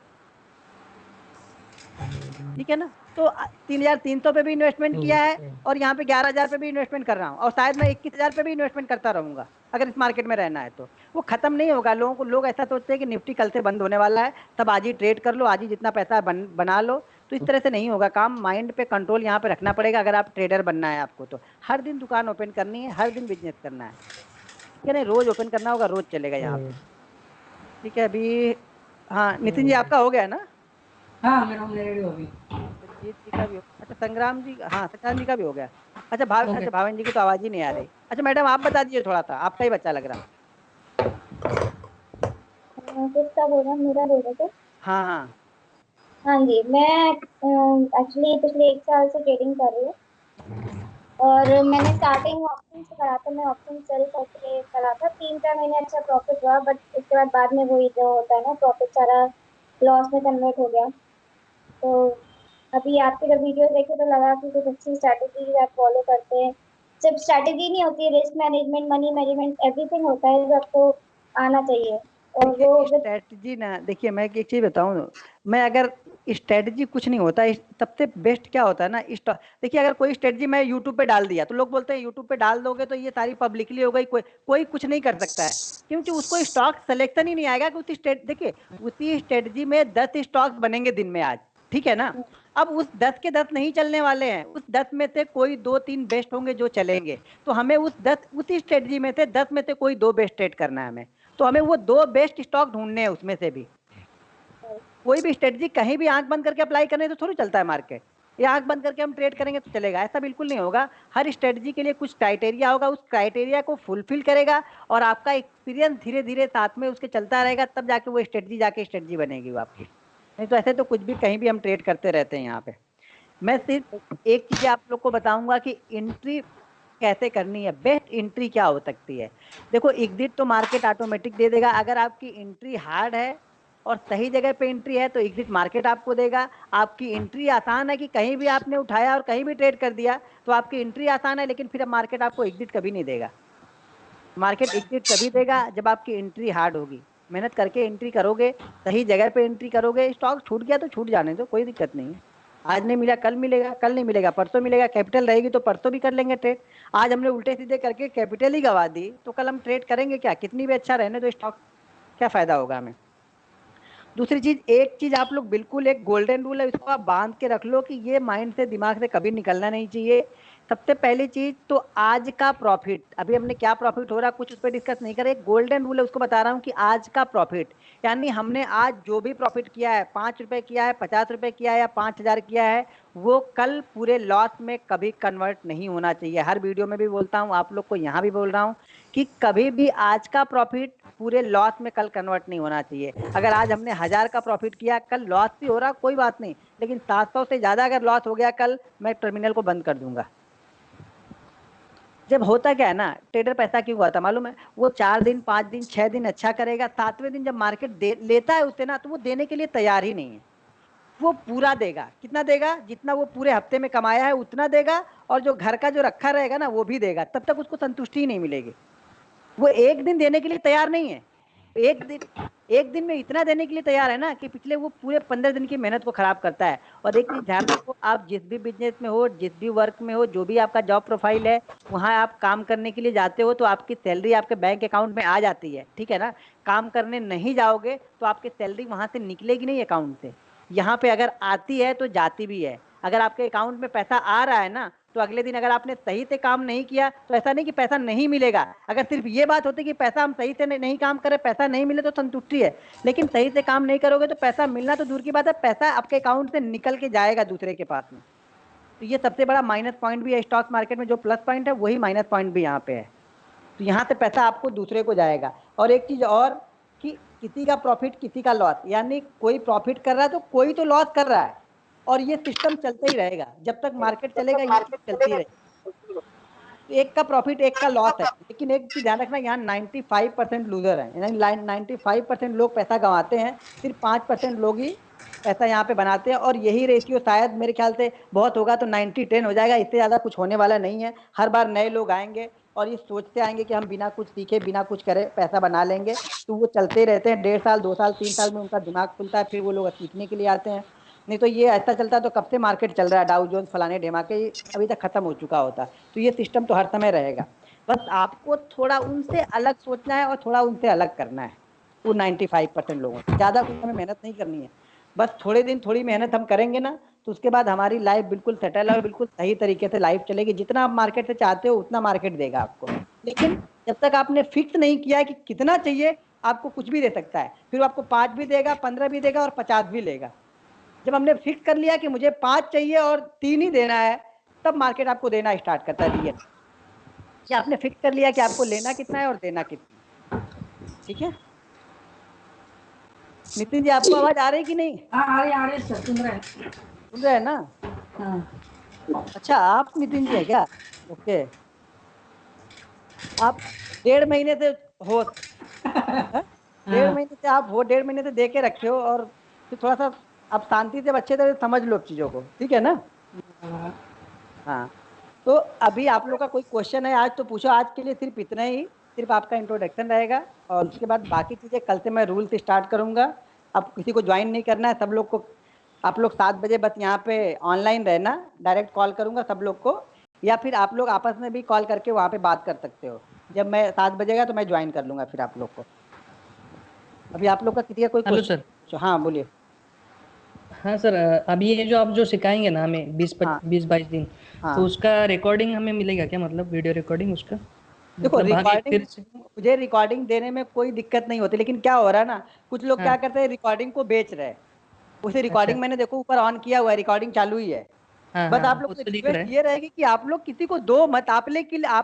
ठीक है ना। तो 3300 पे भी इन्वेस्टमेंट किया है और यहाँ पे 11000 पे भी इन्वेस्टमेंट कर रहा हूँ, और शायद मैं 21000 पे भी इन्वेस्टमेंट करता रहूंगा अगर इस मार्केट में रहना है तो। वो खत्म नहीं होगा। लोग ऐसा सोचते हैं कि निफ्टी कल से बंद होने वाला है, तब आज ही ट्रेड कर लो, आज ही जितना पैसा बना लो। तो इस तरह से नहीं होगा काम। माइंड पे कंट्रोल यहाँ पे रखना पड़ेगा अगर आप ट्रेडर बनना है आपको। तो हर दिन दुकान ओपन करनी है, हर दिन बिजनेस करना है, ठीक है ना। रोज ओपन करना होगा, रोज चलेगा यहाँ पे, ठीक है। अभी हाँ नितिन जी आपका हो गया ना? हाँ मेरा रेडी हो गई। जीत जी का भी हो, अच्छा संग्राम जी, हाँ संग्राम जी का भी हो गया। अच्छा भावन जी की तो आवाज ही नहीं आ रही। अच्छा मैडम आप बता दीजिए थोड़ा सा, आपका ही बच्चा लग रहा। किसका बोल रहा हूँ? मेरा बोल रहे थे? हाँ हाँ। हाँ जी, मैं एक्चुअली पिछले 1 साल से ट्रेडिंग कर रही हूँ, और मैंने स्टार्टिंग ऑप्शन से करा था। मैं ऑप्शन सेल करके करा था, 3-4 महीने अच्छा प्रॉफिट हुआ, बट उसके बाद में वही जो होता है ना, प्रॉफिट सारा लॉस में कन्वर्ट हो गया। तो अभी आपके जब वीडियो देखे तो लगा कि कुछ अच्छी स्ट्रैटेजी आप फॉलो करते हैं। सिर्फ स्ट्रैटेजी नहीं होती है, risk management, money management, everything होता है जो आपको आना चाहिए। और वो देखिए स्ट्रेटजी ना, देखिए मैं एक चीज बताऊं, मैं अगर स्ट्रेटजी कुछ नहीं होता, सबसे बेस्ट क्या होता है ना, देखिए अगर कोई स्ट्रेटजी मैं यूट्यूब पे डाल दिया तो लोग बोलते हैं यूट्यूब पे डाल दोगे तो ये सारी पब्लिकली हो गई, कोई कुछ नहीं कर सकता है, क्योंकि उसको स्टॉक सिलेक्शन ही नहीं आएगा कि देखिए उसी स्ट्रेटजी में 10 स्टॉक बनेंगे दिन में आज, ठीक है ना। अब उस 10 के 10 नहीं चलने वाले हैं, उस 10 में से कोई 2-3 बेस्ट होंगे जो चलेंगे। तो हमें उसी स्ट्रेटजी में से 10 में से कोई 2 बेस्ट ट्रेड करना है हमें। तो हमें वो 2 बेस्ट स्टॉक ढूंढने हैं उसमें से भी। कोई भी स्ट्रेटजी कहीं भी आंख बंद करके अप्लाई करने तो थोड़ी चलता है मार्केट, ये आंख बंद करके हम ट्रेड करेंगे तो चलेगा, ऐसा बिल्कुल नहीं होगा। हर स्ट्रेटजी के लिए कुछ क्राइटेरिया होगा, उस क्राइटेरिया को फुलफिल करेगा और आपका एक्सपीरियंस धीरे धीरे साथ में उसके चलता रहेगा, तब जाके वो स्ट्रेटजी बनेगी वो आपकी। नहीं तो ऐसे तो कुछ भी कहीं भी हम ट्रेड करते रहते हैं यहाँ पे। मैं सिर्फ एक चीज आप लोग को बताऊंगा कि एंट्री कैसे करनी है, बेस्ट एंट्री क्या हो सकती है। देखो एग्जिट तो मार्केट ऑटोमेटिक दे देगा, अगर आपकी एंट्री हार्ड है और सही जगह पे एंट्री है तो एग्जिट मार्केट आपको देगा। आपकी एंट्री आसान है कि कहीं भी आपने उठाया और कहीं भी ट्रेड कर दिया तो आपकी एंट्री आसान है, लेकिन फिर अब मार्केट आपको एग्जिट कभी नहीं देगा। मार्केट एग्जिट तभी देगा जब आपकी एंट्री हार्ड होगी। मेहनत करके एंट्री करोगे, सही जगह पे एंट्री करोगे, स्टॉक छूट गया तो छूट जाने दो, कोई दिक्कत नहीं है। आज नहीं मिला कल मिलेगा, कल नहीं मिलेगा परसों मिलेगा, कैपिटल रहेगी तो परसों भी कर लेंगे ट्रेड। आज हमने उल्टे सीधे करके कैपिटल ही गवा दी तो कल हम ट्रेड करेंगे क्या, कितनी भी अच्छा रहने तो स्टॉक, क्या फायदा होगा हमें। दूसरी चीज, एक चीज आप लोग बिल्कुल, एक गोल्डन रूल है, इसको आप बांध के रख लो कि ये माइंड से दिमाग से कभी निकलना नहीं चाहिए। सबसे पहली चीज तो आज का प्रॉफिट, अभी हमने क्या प्रॉफिट हो रहा है कुछ उस पर डिस्कस नहीं करें, गोल्डन रूल है उसको बता रहा हूँ कि आज का प्रॉफिट, यानी हमने आज जो भी प्रॉफिट किया है, 5 रुपए किया है, 50 रुपए किया है या 5000 किया है, वो कल पूरे लॉस में कभी कन्वर्ट नहीं होना चाहिए। हर वीडियो में भी बोलता हूँ, आप लोग को यहाँ भी बोल रहा हूँ कि कभी भी आज का प्रॉफिट पूरे लॉस में कल कन्वर्ट नहीं होना चाहिए। अगर आज हमने 1000 का प्रॉफिट किया, कल लॉस भी हो रहा कोई बात नहीं, लेकिन 700 से ज्यादा अगर लॉस हो गया कल, मैं टर्मिनल को बंद कर दूंगा। जब होता क्या है ना, ट्रेडर पैसा क्यों हुआ था मालूम है, वो 4 दिन 5 दिन 6 दिन अच्छा करेगा, 7वें दिन जब मार्केट लेता है उससे ना, तो वो देने के लिए तैयार ही नहीं है। वो पूरा देगा, कितना देगा, जितना वो पूरे हफ्ते में कमाया है उतना देगा, और जो घर का जो रखा रहेगा ना वो भी देगा, तब तक उसको संतुष्टि ही नहीं मिलेगी। वो एक दिन देने के लिए तैयार नहीं है, एक दिन में इतना देने के लिए तैयार है ना कि पिछले वो पूरे 15 दिन की मेहनत को खराब करता है। और एक चीज ध्यान रखो, आप जिस भी बिजनेस में हो, जिस भी वर्क में हो, जो भी आपका जॉब प्रोफाइल है, वहां आप काम करने के लिए जाते हो तो आपकी सैलरी आपके बैंक अकाउंट में आ जाती है, ठीक है ना। काम करने नहीं जाओगे तो आपकी सैलरी वहां से निकलेगी नहीं अकाउंट से। यहाँ पे अगर आती है तो जाती भी है। अगर आपके अकाउंट में पैसा आ रहा है ना, तो अगले दिन अगर आपने सही से काम नहीं किया तो ऐसा नहीं कि पैसा नहीं मिलेगा। अगर सिर्फ ये बात होती कि पैसा हम सही से नहीं काम करें, पैसा नहीं मिले तो संतुष्टि है, लेकिन सही से काम नहीं करोगे तो पैसा मिलना तो दूर की बात है, पैसा आपके अकाउंट से निकल के जाएगा दूसरे के पास में। तो ये सबसे बड़ा माइनस पॉइंट भी है स्टॉक मार्केट में, जो प्लस पॉइंट है वही माइनस पॉइंट भी यहाँ पे है। तो यहाँ से पैसा आपको दूसरे को जाएगा। और एक चीज और कि किसी का प्रॉफिट किसी का लॉस, यानी कोई प्रॉफिट कर रहा है तो कोई तो लॉस कर रहा है, और ये सिस्टम चलता ही रहेगा जब तक मार्केट चलेगा, ये चीज चलती रहेगी। तो एक का प्रॉफिट एक का लॉस है, लेकिन एक चीज ध्यान रखना, यहाँ 95% लूजर है, यानी 95% लोग पैसा गंवाते हैं, सिर्फ 5% लोग ही पैसा यहाँ पे बनाते हैं। और यही रेशियो शायद मेरे ख्याल से बहुत होगा तो 90-10 हो जाएगा, इससे ज्यादा कुछ होने वाला नहीं है। हर बार नए लोग आएंगे, और ये सोचते आएंगे कि हम बिना कुछ सीखे बिना कुछ करे पैसा बना लेंगे, तो वो चलते ही रहते हैं। 1.5 साल 2 साल 3 साल में उनका दिमाग खुलता है, फिर वो लोग सीखने के लिए आते हैं। नहीं तो ये ऐसा चलता तो कब से मार्केट चल रहा है, डाउ जोन्स फलाने ढेमाके अभी तक खत्म हो चुका होता। तो ये सिस्टम तो हर समय रहेगा, बस आपको थोड़ा उनसे अलग सोचना है और थोड़ा उनसे अलग करना है। वो 95% लोगों से ज़्यादा कुछ हमें मेहनत नहीं करनी है, बस थोड़े दिन थोड़ी मेहनत हम करेंगे ना, तो उसके बाद हमारी लाइफ बिल्कुल सेटल है और बिल्कुल सही तरीके से लाइफ चलेगी। जितना आप मार्केट से चाहते हो उतना मार्केट देगा आपको, लेकिन जब तक आपने फिक्स नहीं किया कि कितना चाहिए, आपको कुछ भी दे सकता है, फिर आपको 5 भी देगा, 15 भी देगा और 50 भी लेगा। जब हमने फिक्स कर लिया कि मुझे 5 चाहिए और 3 ही देना है, तब मार्केट आपको देना स्टार्ट करता है रियल। कि आपने फिक्स कर लिया कि आपको लेना कितना है और देना कितना। ठीक है नितिन जी, आपको आवाज आ रही कि नहीं? हाँ आ रही सर, सुन रहे हैं। सुन रहे हैं ना? हाँ अच्छा, आप नितिन जी है क्या? ओके, आप 1.5 महीने से हो हैं? 1.5 महीने से आप हो, 1.5 महीने से दे के रखे हो, और फिर थोड़ा सा आप शांति से अच्छे तरह से समझ लो चीजों को, ठीक है ना? हाँ, तो अभी आप लोग का कोई क्वेश्चन है आज तो पूछो। आज के लिए सिर्फ इतना ही, सिर्फ आपका इंट्रोडक्शन रहेगा, और उसके बाद बाकी चीजें कल से मैं रूल से स्टार्ट करूंगा। अब किसी को ज्वाइन नहीं करना है, सब लोग को। आप लोग 7 बजे बस यहाँ पे ऑनलाइन रहना, डायरेक्ट कॉल करूंगा सब लोग को, या फिर आप लोग आपस में भी कॉल करके वहाँ पे बात कर सकते हो। जब मैं 7 बजेगा तो मैं ज्वाइन कर लूंगा फिर आप लोग को। अभी आप लोग का किसी का कोई हेलो क्वेश्चन? सर। हाँ बोलिए। हाँ सर, अभी ये जो आप जो सिखाएंगे ना हमें हाँ 20-22 दिन, हाँ, तो उसका रिकॉर्डिंग हमें मिलेगा क्या, मतलब वीडियो रिकॉर्डिंग उसका, देखो मतलब आगे रिकॉर्डिंग, फिर से? मुझे रिकॉर्डिंग देने में कोई दिक्कत नहीं होती, लेकिन क्या हो रहा है ना, कुछ लोग क्या हाँ। करते हैं, रिकॉर्डिंग को बेच रहे हैं। उसे अच्छा। रिकॉर्डिंग मैंने देखो ऊपर ऑन किया हुआ है, रिकॉर्डिंग चालू ही है। हाँ बस हाँ, आप लोग वो को तो दिख रहा रिक्वेस्ट है। ये रहेगी कि आप लोग किसी को दो मत, आप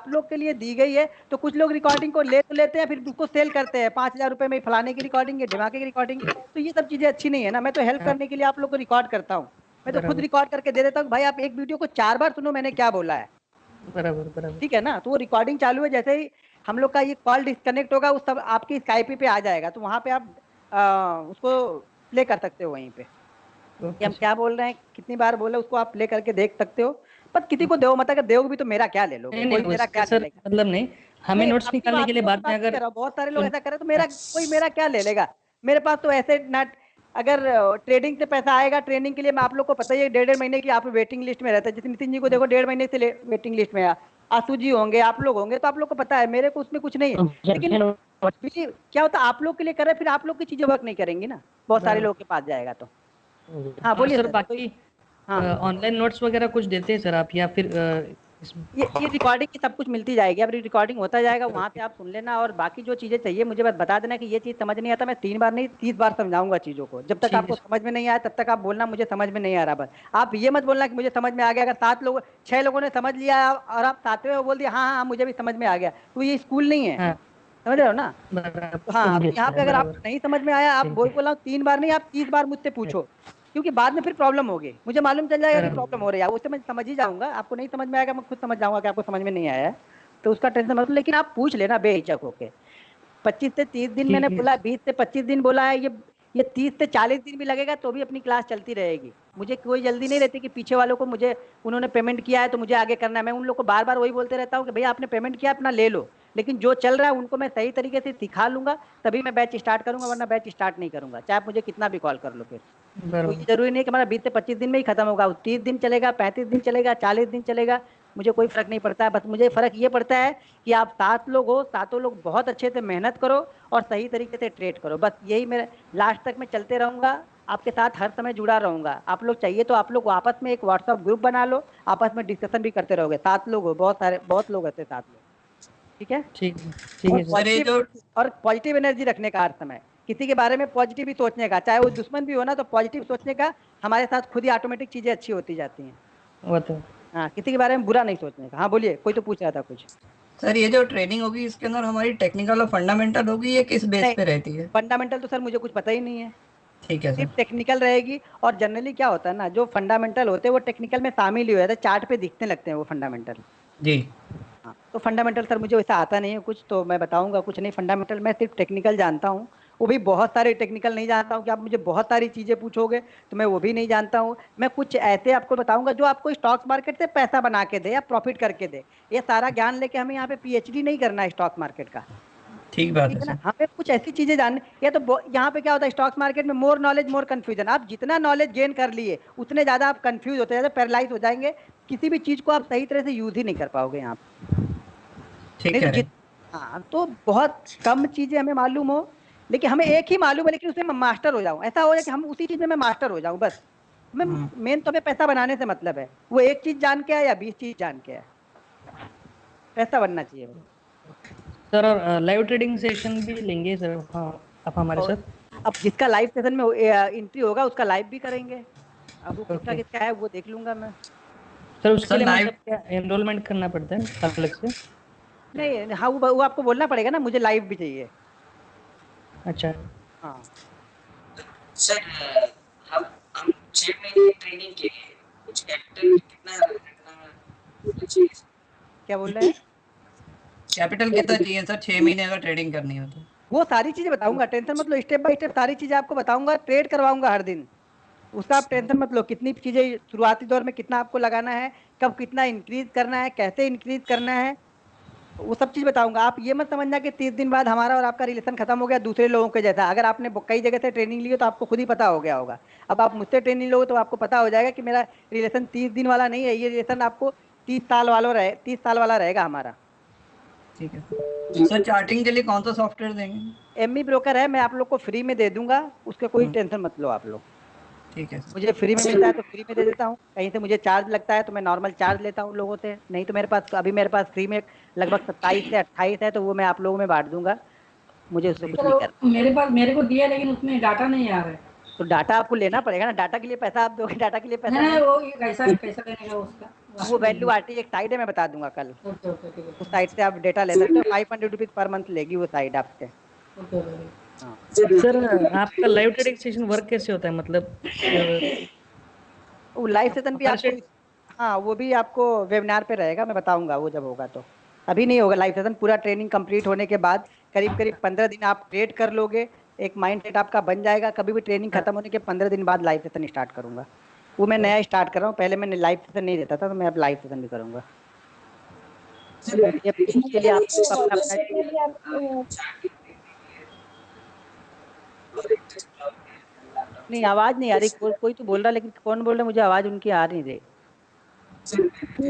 लोग के लिए दी गई है। तो कुछ लोग रिकॉर्डिंग को ले तो लेते हैं, फिर उसको सेल करते हैं 5,000 रुपए में, फलाने की रिकॉर्डिंग है, ढिमाके की रिकॉर्डिंग। तो ये सब चीजें अच्छी नहीं है ना। मैं तो हेल्प हाँ, करने के लिए आप लोग को रिकॉर्ड करता हूँ। मैं तो खुद बराबर रिकॉर्ड करके दे देता हूँ, भाई आप एक वीडियो को 4 बार सुनो मैंने क्या बोला है। बराबर बराबर। ठीक है ना? तो वो रिकॉर्डिंग चालू है, जैसे ही हम लोग का ये कॉल डिस्कनेक्ट होगा उस सब आपकी स्काइपी पे आ जाएगा, तो वहां पे आप उसको प्ले कर सकते हो वहीं पे, कि ओके हम सर। क्या बोल रहे हैं, कितनी बार बोले, उसको आप प्ले करके देख सकते हो। पर किसी को दो मत, अगर दोगे भी तो मेरा क्या ले लोगे, नहीं नहीं, कोई मेरा उसका क्या ले सर लेगा? मतलब नहीं, हमें नहीं, नोट्स निकालने के आप लिए लोगों की बाद में बात नहीं कर अगर रहा हूँ, बहुत सारे लोग सुन। ऐसा करे तो मेरा कोई मेरा क्या ले लेगा? मेरे पास तो ऐसे ना, अगर ट्रेडिंग से पैसा आएगा, ट्रेनिंग के लिए मैं, आप लोग को पता ही है 1.5 महीने की आप वेटिंग लिस्ट में रहता है। जैसे नितिन जी को देखो 1.5 महीने से वेटिंग लिस्ट में है, आशु जी होंगे, आप लोग होंगे, तो आप लोग को पता है, मेरे को उसमें कुछ नहीं है। लेकिन ऑब्जेक्शन। फिर क्या होता है, आप लोग के लिए करे, फिर आप लोग की चीजें वर्क नहीं करेंगी ना, बहुत सारे बराबर। लोगों के पास जाएगा तो। हाँ और बोलिए सर सर, कोई? बाकी हाँ, ऑनलाइन नोट्स वगैरह कुछ देते हैं सर आप, या फिर ये रिकॉर्डिंग की सब कुछ मिलती जाएगी। अब रिकॉर्डिंग होता जाएगा, वहां पे आप सुन लेना, और बाकी जो चीजें चाहिए मुझे बस बता देना कि ये चीज समझ नहीं आता। मैं 3 बार नहीं 30 बार समझाऊंगा चीजों को। जब तक ठीक है आपको समझ में नहीं आया तब तक आप बोलना मुझे समझ में नहीं आ रहा। बस आप ये मत बोलना कि मुझे समझ में आ गया। अगर 6 लोगों ने समझ लिया और आप 7वें में बोल दिया हाँ हाँ हाँ, मुझे भी समझ में आ गया, तो ये स्कूल नहीं है। हाँ, समझ रहे हो ना? तो हाँ, बराबर तो यहाँ पे अगर आपको बराबर। नहीं समझ में आया, आप ठीक बोल है। बोला 3 बार नहीं, आप 30 बार मुझसे पूछो, क्योंकि बाद में फिर प्रॉब्लम होगी। मुझे मालूम चल जाएगा कि बराबर। प्रॉब्लम हो रही है, उससे मैं समझ ही जाऊंगा। आपको नहीं समझ में आएगा, मैं खुद समझ जाऊंगा कि आपको समझ में नहीं आया है, तो उसका टेंशन मत लो। लेकिन आप पूछ लेना बेहिचक होके। 25 से 30 दिन मैंने ठीक है। बोला, 20 से 25 दिन बोला है। ये 30 से 40 दिन भी लगेगा तो भी अपनी क्लास चलती रहेगी। मुझे कोई जल्दी नहीं रहती कि पीछे वालों को, मुझे उन्होंने पेमेंट किया है तो मुझे आगे करना है। मैं उन लोग को बार बार वही बोलते रहता हूँ कि भैया आपने पेमेंट किया, अपना ले लो। लेकिन जो चल रहा है उनको मैं सही तरीके से सिखा लूंगा, तभी मैं बैच स्टार्ट करूंगा, वरना बैच स्टार्ट नहीं करूंगा, चाहे आप मुझे कितना भी कॉल कर लो फिर। तो ये बराबर। जरूरी नहीं कि हमारा 20 से 25 दिन में ही खत्म होगा, 30 दिन चलेगा, 35 दिन चलेगा, 40 दिन चलेगा, मुझे कोई फर्क नहीं पड़ता है। बस मुझे फर्क ये पड़ता है कि आप 7 लोग हो, सातों लोग बहुत अच्छे से मेहनत करो और सही तरीके से ट्रेड करो। बस यही मेरे, लास्ट तक मैं चलते रहूंगा, आपके साथ हर समय जुड़ा रहूंगा। आप लोग चाहिए तो आप लोग आपस में एक व्हाट्सएप ग्रुप बना लो, आपस में डिस्कशन भी करते रहोगे। 7 लोग हो, बहुत सारे, बहुत लोग होते 7 लोग। ठीक है? ठीक है। ठीक और है सर। सर ये पॉजिटिव जो एनर्जी, और पॉजिटिव एनर्जी रखने का हर समय, किसी के बारे में पॉजिटिव ही सोचने का, चाहे वो दुश्मन भी हो ना, तो पॉजिटिव सोचने का। हमारे साथ खुद ही ऑटोमेटिक चीजें अच्छी होती जाती हैं। वो तो हाँ, किसी के बारे में बुरा नहीं सोचने का। हाँ बोलिए, कोई तो पूछ रहा था कुछ। सर ये जो ट्रेनिंग होगी इसके अंदर हमारी टेक्निकल और फंडामेंटल होगी, ये किस बेस नहीं, पे रहती है? फंडामेंटल तो सर मुझे कुछ पता ही नहीं है, ठीक है सर। सिर्फ टेक्निकल रहेगी। और जनरली क्या होता है ना, जो फंडामेंटल होते हैं वो टेक्निकल में शामिल ही हो जाते हैं, चार्ट पे दिखने लगते हैं वो फंडामेंटल। जी। हाँ, तो फंडामेंटल सर मुझे वैसा आता नहीं है कुछ, तो मैं बताऊंगा कुछ नहीं। फंडामेंटल मैं सिर्फ टेक्निकल जानता हूँ, वो भी बहुत सारे टेक्निकल नहीं जानता हूँ कि आप मुझे बहुत सारी चीज़ें पूछोगे तो मैं वो भी नहीं जानता हूँ। मैं कुछ ऐसे आपको बताऊंगा जो आपको स्टॉक मार्केट से पैसा बना के दे या प्रॉफिट करके दे। ये सारा ज्ञान लेके हमें यहाँ पे पीएचडी नहीं करना है स्टॉक मार्केट का, ठीक बात ठीक है है ना। सर। हमें कुछ ऐसी चीजें जाननी या तो यहाँ पे क्या होता है स्टॉक मार्केट में, मोर नॉलेज मोर कंफ्यूजन। आप जितना नॉलेज गेन कर लिए उतने ज्यादा आप कंफ्यूज होते जाते, पैरालाइज हो जाएंगे, किसी भी चीज को आप सही तरह से यूज ही नहीं कर पाओगे यहाँ पे। ठीक नहीं कह तो रहे हैं। हाँ, तो बहुत कम चीजें हमें मालूम हो, लेकिन हमें एक ही मालूम है लेकिन उसमें मैं मास्टर हो जाऊं। ऐसा हो जाए कि हम उसी चीज में मैं मास्टर हो जाऊं बस। मैं मेन तो हमें पैसा बनाने से मतलब है, वो एक चीज जान के है या 20 चीज जान के है, पैसा बनना चाहिए बस। सर और लाइव ट्रेडिंग सेशन भी लेंगे सर, हाँ आप हमारे और साथ। अब जिसका लाइव सेशन में एंट्री होगा उसका लाइव भी करेंगे। अब वो कितना ओके कितना है वो देख लूंगा मैं। सर, उसके सर लिए लाइव मतलब क्या एनरोलमेंट करना पड़ता है अलग से? नहीं हाँ, वो आपको बोलना पड़ेगा ना मुझे लाइव भी चाहिए। अच्छा हाँ सर हम 6 महीने ट्रेनिंग के लिए कुछ कैपिटल कितना रखना चाहिए? क्या बोल रहे हैं? कैपिटल कितना चाहिए सर 6 महीने अगर ट्रेडिंग करनी हो तो? वो सारी चीजें बताऊंगा, टेंशन मत लो, स्टेप बाय स्टेप सारी चीजें आपको बताऊंगा, ट्रेड करवाऊंगा हर दिन। उसका आप टेंशन मत लो, कितनी चीजें शुरुआती दौर में कितना आपको लगाना है, कब कितना इंक्रीज करना है, कैसे इंक्रीज करना है, वो सब चीज बताऊंगा। आप ये मत समझना कि 30 दिन बाद हमारा और आपका रिलेशन खत्म हो गया दूसरे लोगों के जैसा। अगर आपने कई जगह से ट्रेनिंग ली हो तो आपको खुद ही पता हो गया होगा। अब आप मुझसे ट्रेनिंग लो तो आपको पता हो जाएगा कि मेरा रिलेशन 30 दिन वाला नहीं है, ये रिलेशन आपको 30 साल वाला रहेगा हमारा। ठीक है सर। चार्टिंग के लिए कौन सा सॉफ्टवेयर देंगे? एमई ब्रोकर है, मैं आप लोग को फ्री में दे दूंगा, उसका कोई टेंशन मत लो आप लोग। ठीक है सर। मुझे फ्री में मिलता है तो फ्री में दे देता हूँ, कहीं से मुझे चार्ज लगता है तो मैं नॉर्मल चार्ज लेता हूँ लोगों से। नहीं तो मेरे पास फ्री में लगभग 27 से 28 है, तो वो मैं आप लोगों में बांट दूंगा, मुझे उससे कुछ नहीं तो करना। मेरे को दिया लेकिन उसमें डाटा नहीं आ रहा है। तो डाटा आपको लेना पड़ेगा ना, डाटा के लिए पैसा आप दोगे, डाटा के लिए पैसा नहीं नहीं, नहीं। वो ये कैसा लेने का वो उसका? वैल्यू आरटी एक साइड है, मैं बता दूंगा कल। ओके ओके ठीक उस है। साइट से आप डेटा ले सकते हो, 500 रुपीज पर मंथ लेगी वो साइट आपसे। Okay okay. हाँ, सर, आपका लाइव ट्रेडिंग सेशन वर्क कैसे होता है मतलब वो लाइव सेशन भी हमारे आपको, से? हाँ वो भी आपको वेबिनार पे रहेगा, मैं बताऊंगा वो जब होगा तो। अभी नहीं होगा लाइव सेशन, पूरा ट्रेनिंग कंप्लीट होने के बाद करीब करीब 15 दिन आप ट्रेड कर लोगे, एक माइंड सेट आपका बन जाएगा। कभी भी ट्रेनिंग खत्म होने के 15 दिन बाद लाइव सेशन स्टार्ट करूंगा। वो मैं नया स्टार्ट कर रहा हूँ, पहले मैंने लाइव सेशन नहीं देता था, तो मैं अब लाइव सेशन भी करूंगा। इसके लिए आपको तो अपना व्हाट्सएप अपना ग्रुप में भी आप नहीं, आवाज नहीं आ रही, कोई तो बोल रहा, लेकिन कौन बोल रहा है, मुझे आवाज उनकी आ नहीं रही।